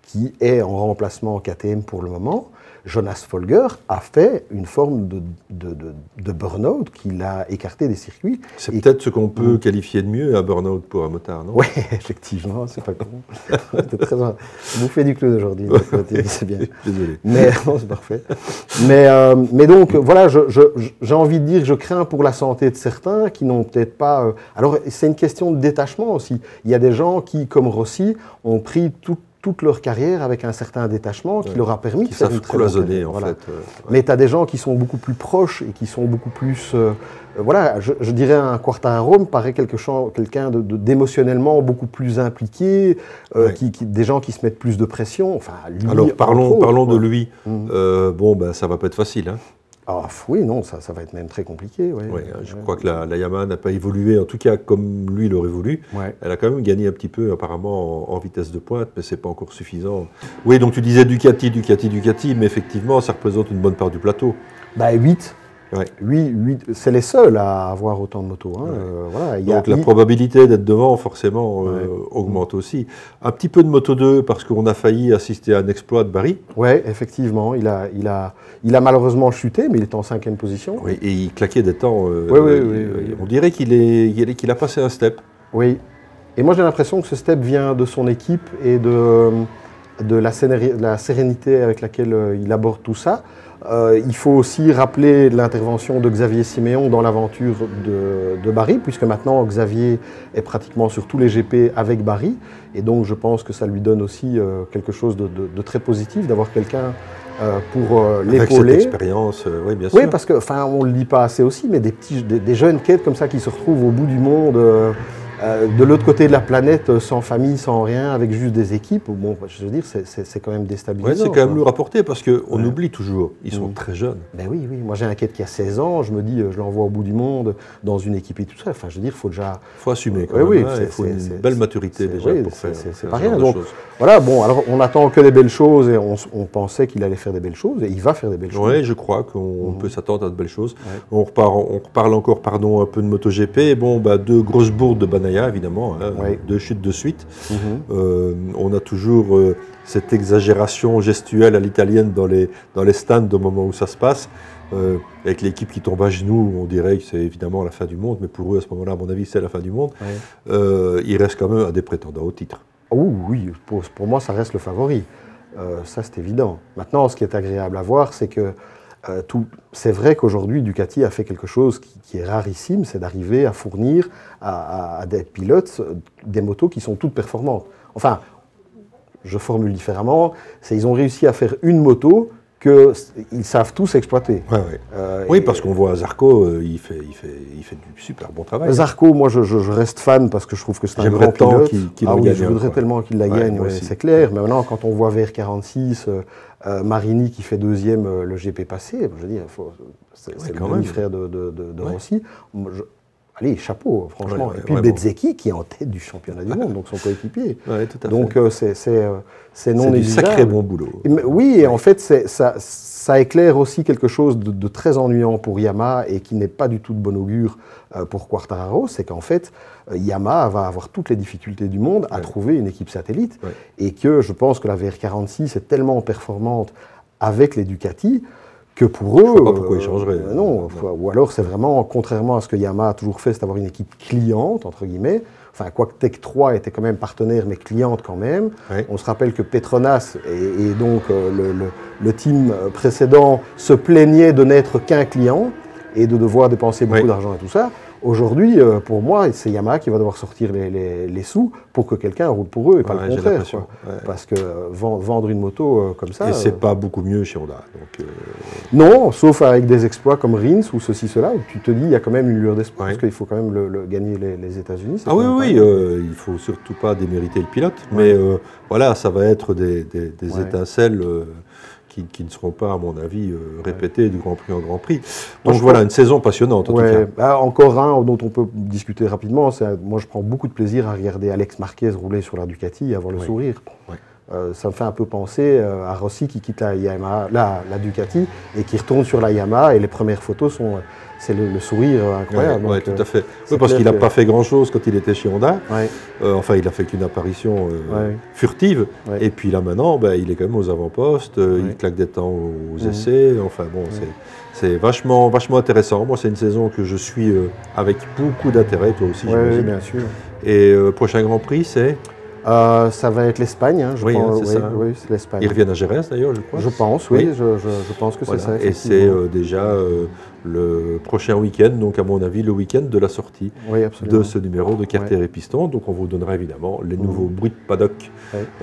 qui est en remplacement KTM pour le moment, Jonas Folger a fait une forme de burn-out qu'il a écarté des circuits. C'est peut-être ce qu'on peut qualifier de mieux, un burn-out pour un motard, non? Oui, effectivement, c'est pas con. T'es très bouffé du clown aujourd'hui, c'est bien. Désolé. Mais non, c'est parfait. Mais donc, voilà, j'ai envie de dire, je crains pour la santé de certains qui n'ont peut-être pas... Alors, c'est une question de détachement aussi. Il y a des gens qui, comme Rossi, ont pris toute leur carrière avec un certain détachement qui leur a permis de faire une très bonne carrière. En fait. Mais tu as des gens qui sont beaucoup plus proches et qui sont beaucoup plus... voilà, je dirais un Quartararo me paraît quelqu'un d'émotionnellement beaucoup plus impliqué, des gens qui se mettent plus de pression. Enfin, lui, alors parlons de lui. Bon, ben, ça va pas être facile. Hein. Ah, oui, non, ça va être même très compliqué. Je crois que la Yamaha n'a pas évolué, en tout cas comme lui l'aurait voulu. Elle a quand même gagné un petit peu apparemment en vitesse de pointe, mais c'est pas encore suffisant. Oui, donc tu disais Ducati, mais effectivement, ça représente une bonne part du plateau. 8. Oui, c'est les seuls à avoir autant de motos. Hein. Voilà, donc la probabilité d'être devant, forcément, augmente aussi. Un petit peu de Moto 2, parce qu'on a failli assister à un exploit de Barry. Oui, effectivement. Il a malheureusement chuté, mais il est en 5e position. Oui, et il claquait des temps. Oui. On dirait qu'il a passé un step. Oui. Et moi, j'ai l'impression que ce step vient de son équipe et de la sérénité avec laquelle il aborde tout ça. Il faut aussi rappeler l'intervention de Xavier Siméon dans l'aventure de Barry, puisque maintenant Xavier est pratiquement sur tous les GP avec Barry, et donc je pense que ça lui donne aussi quelque chose de très positif d'avoir quelqu'un pour l'épauler. Avec cette expérience, oui, bien sûr. Oui, parce que, enfin, on ne le dit pas assez aussi, mais des jeunes quêtes comme ça qui se retrouvent au bout du monde, de l'autre côté de la planète, sans famille, sans rien, avec juste des équipes, bon, je veux dire, c'est quand même déstabilisant. Oui, c'est quand même lourd à porter, parce qu'on oublie toujours, ils sont très jeunes. Ben oui, moi j'ai un quête qui a 16 ans, je me dis, je l'envoie au bout du monde, dans une équipe et tout ça, enfin je veux dire, il faut déjà... Il faut assumer quand même, il faut une belle maturité déjà pour faire c'est pas rien, donc voilà, bon, alors on attend que des belles choses, et on pensait qu'il allait faire des belles choses, et il va faire des belles choses. Oui, je crois qu'on peut s'attendre à de belles choses. On reparle encore, un peu de MotoGP, bon, 2 grosses bourdes de Banaya, évidemment, 2 chutes de suite. On a toujours cette exagération gestuelle à l'italienne dans les stands au moment où ça se passe. Avec l'équipe qui tombe à genoux, on dirait que c'est évidemment la fin du monde, mais pour eux, à ce moment-là, à mon avis, c'est la fin du monde. Il reste quand même un des prétendants au titre. Oh, oui, pour moi, ça reste le favori. Ça, c'est évident. Maintenant, ce qui est agréable à voir, c'est que c'est vrai qu'aujourd'hui, Ducati a fait quelque chose qui est rarissime, c'est d'arriver à fournir à des pilotes des motos qui sont toutes performantes. Enfin, je formule différemment, ils ont réussi à faire une moto qu'ils savent tous exploiter. Oui, parce qu'on voit Zarco, il fait du super bon travail. Zarco, moi je reste fan parce que je trouve que c'est un grand pilote. Je voudrais tellement qu'il la gagne, c'est clair. Mais maintenant, quand on voit VR46, Marini qui fait 2e le GP passé, je veux dire, c'est le demi-frère de Rossi. allez, chapeau, franchement. Ouais, et puis Bezzecchi qui est en tête du championnat du monde, donc son coéquipier. Ouais, tout à donc c'est non négligeable. C'est du sacré bon boulot. Oui, et en fait, ça éclaire aussi quelque chose de très ennuyant pour Yamaha et qui n'est pas du tout de bon augure pour Quartararo, c'est qu'en fait, Yamaha va avoir toutes les difficultés du monde à trouver une équipe satellite et que je pense que la VR46 est tellement performante avec les Ducati que pour eux... Je ne vois pas pourquoi ils changeraient. Non, ou alors c'est vraiment, contrairement à ce que Yamaha a toujours fait, c'est d'avoir une équipe cliente, entre guillemets. Enfin, quoique Tech 3 était quand même partenaire, mais cliente quand même. Ouais. On se rappelle que Petronas et donc le team précédent se plaignait de n'être qu'un client et de devoir dépenser beaucoup d'argent et tout ça. Aujourd'hui, pour moi, c'est Yamaha qui va devoir sortir les sous pour que quelqu'un roule pour eux et pas le contraire. Parce que vendre une moto comme ça... Et c'est pas beaucoup mieux chez Honda. Donc, non, sauf avec des exploits comme Rins ou ceci, cela, où tu te dis il y a quand même une lueur d'espoir, parce qu'il faut quand même gagner les États-Unis. Ah oui, il ne faut surtout pas démériter le pilote, mais voilà, ça va être des étincelles... Qui ne seront pas, à mon avis, répétés du Grand Prix en Grand Prix. Donc voilà, une saison passionnante en tout cas. Bah, encore un dont on peut discuter rapidement, moi je prends beaucoup de plaisir à regarder Alex Marquez rouler sur la Ducati et avoir le sourire. Ça me fait un peu penser à Rossi qui quitte la Ducati et qui retourne sur la Yamaha et les premières photos c'est le sourire incroyable. Oui, tout à fait. Parce qu'il n'a pas fait grand-chose quand il était chez Honda. Enfin, il a fait qu'une apparition furtive. Et puis là, maintenant, il est quand même aux avant-postes. Il claque des temps aux essais. Enfin, bon, c'est vachement intéressant. Moi, c'est une saison que je suis avec beaucoup d'intérêt. Toi aussi, j'imagine. Oui, bien sûr. Et prochain Grand Prix, c'est ça va être l'Espagne, je pense. Oui, c'est l'Espagne. Ils reviennent à Jerez d'ailleurs, je crois. Je pense, oui. Je pense que c'est ça. Et c'est déjà le prochain week-end, donc à mon avis le week-end de la sortie de ce numéro de Carter et Piston. Donc on vous donnera évidemment les nouveaux bruits de paddock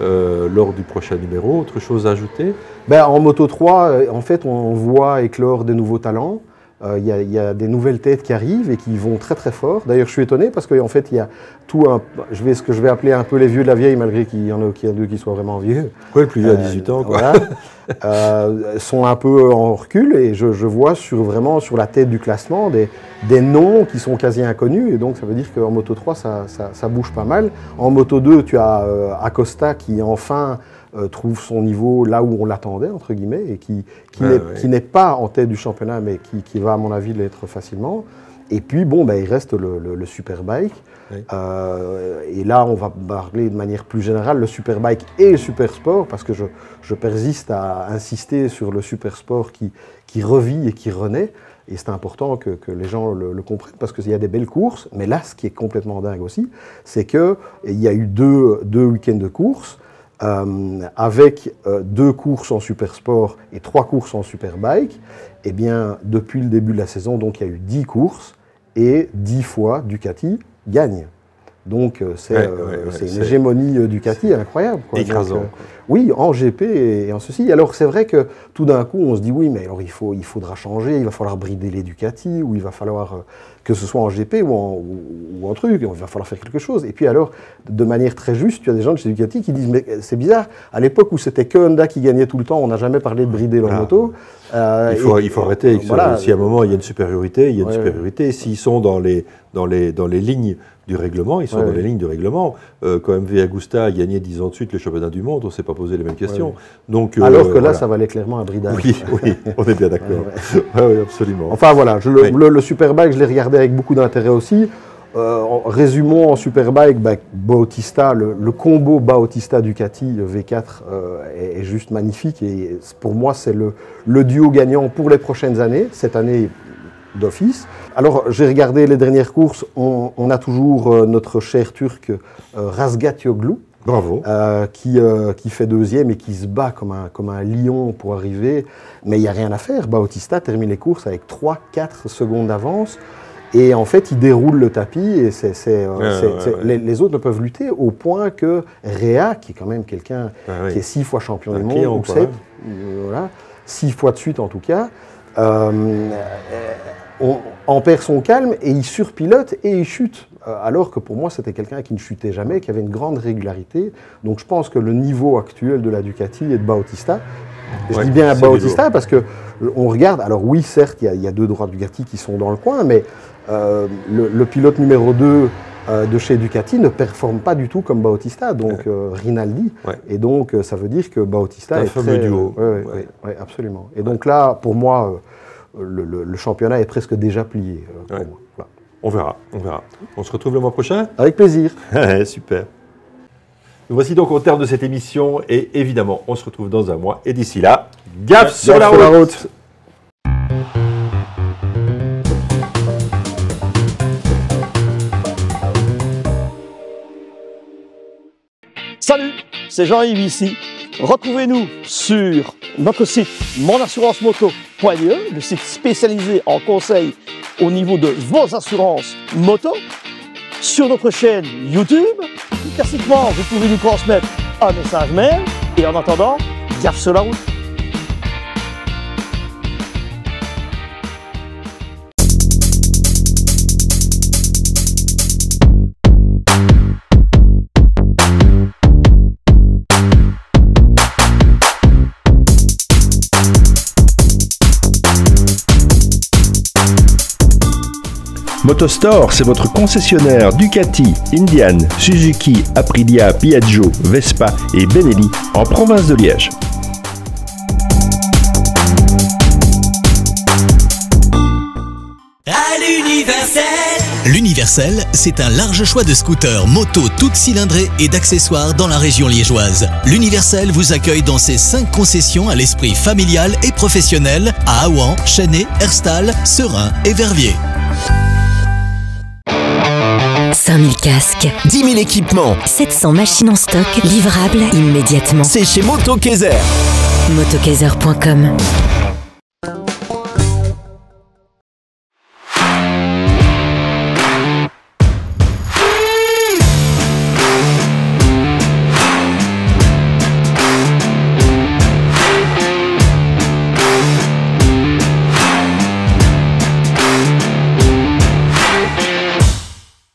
lors du prochain numéro. Autre chose à ajouter? En Moto 3, en fait, on voit éclore des nouveaux talents. Il y a des nouvelles têtes qui arrivent et qui vont très très fort. D'ailleurs, je suis étonné parce qu'en fait, il y a ce que je vais appeler un peu les vieux de la vieille, malgré qu'il y en a deux qui soient vraiment vieux. Oui, le plus vieux à 18 ans. Quoi. Voilà. Sont un peu en recul et je vois vraiment sur la tête du classement des noms qui sont quasi inconnus. Et donc, ça veut dire qu'en Moto 3, ça bouge pas mal. En Moto 2, tu as Acosta qui enfin... trouve son niveau là où on l'attendait, entre guillemets, et qui n'est pas en tête du championnat, mais qui va, à mon avis, l'être facilement. Et puis, il reste le Superbike. Et là, on va parler de manière plus générale, le Superbike et le Supersport, parce que je persiste à insister sur le Supersport qui revit et qui renaît. Et c'est important que les gens le comprennent, parce qu'il y a des belles courses. Mais là, ce qui est complètement dingue aussi, c'est qu'il y a eu deux week-ends de courses, avec 2 courses en Supersport et 3 courses en Superbike. Eh bien, depuis le début de la saison, donc, il y a eu 10 courses et 10 fois Ducati gagne. Donc, c'est une hégémonie Ducati incroyable. Écrasant. Oui, en GP et en ceci. Alors, c'est vrai que tout d'un coup, on se dit, oui, mais alors il faudra changer, il va falloir brider les Ducati, ou il va falloir, que ce soit en GP ou en truc, il va falloir faire quelque chose. Et puis alors, de manière très juste, tu as des gens de chez Ducati qui disent, mais c'est bizarre, à l'époque où c'était que Honda qui gagnait tout le temps, on n'a jamais parlé de brider leur moto. Il faut arrêter. Si à un moment il y a une supériorité, il y a une supériorité. S'ils sont dans les lignes du règlement, ils sont dans les lignes du règlement. Quand MV Agusta a gagné 10 ans de suite le championnat du monde, on ne s'est pas posé les mêmes questions. Donc, alors que là, ça valait clairement un bridage. Oui, on est bien d'accord. Oui, absolument. Enfin voilà, le Superbike, je l'ai regardé avec beaucoup d'intérêt aussi. Résumons en Superbike, Bautista, le combo Bautista-Ducati V4 est juste magnifique. Et pour moi, c'est le duo gagnant pour les prochaines années. Cette année, d'office. Alors, j'ai regardé les dernières courses. On a toujours notre cher Turc Razgatlioglu. Bravo. Qui fait deuxième et qui se bat comme un lion pour arriver. Mais il n'y a rien à faire. Bautista termine les courses avec 3-4 secondes d'avance. Et en fait, il déroule le tapis et les autres ne peuvent lutter au point que Rea, qui est quand même quelqu'un qui est 6 fois champion du monde, ou 7, 6 fois de suite en tout cas, en perd son calme et il surpilote et il chute. Alors que pour moi, c'était quelqu'un qui ne chutait jamais, qui avait une grande régularité. Donc je pense que le niveau actuel de la Ducati et de Bautista Je dis bien Bautista parce qu'on regarde, alors oui, certes, il y a 2 droits Ducati qui sont dans le coin, mais le pilote numéro 2 de chez Ducati ne performe pas du tout comme Bautista, donc Rinaldi. Et donc, ça veut dire que Bautista est un fameux duo. Oui, absolument. Et donc là, pour moi, le championnat est presque déjà plié. Pour moi. Voilà. On verra. On se retrouve le mois prochain ? Avec plaisir. Super. Nous voici donc au terme de cette émission et évidemment, on se retrouve dans un mois. Et d'ici là, gaffe sur la route. Salut, c'est Jean-Yves ici. Retrouvez-nous sur notre site monassurancemoto.ie, le site spécialisé en conseils au niveau de vos assurances moto. Sur notre chaîne YouTube, classiquement, vous pouvez nous transmettre un message mail. Et en attendant, gaffe sur la route. Motostore, c'est votre concessionnaire Ducati, Indian, Suzuki, Aprilia, Piaggio, Vespa et Benelli en province de Liège. À l'Universel. L'Universel, c'est un large choix de scooters, motos, toutes cylindrées et d'accessoires dans la région liégeoise. L'Universel vous accueille dans ses 5 concessions à l'esprit familial et professionnel à Aouan, Chennai, Herstal, Serein et Verviers. 5000 casques, 10 000 équipements, 700 machines en stock, livrables immédiatement. C'est chez MotoKaiser. Motokaiser.com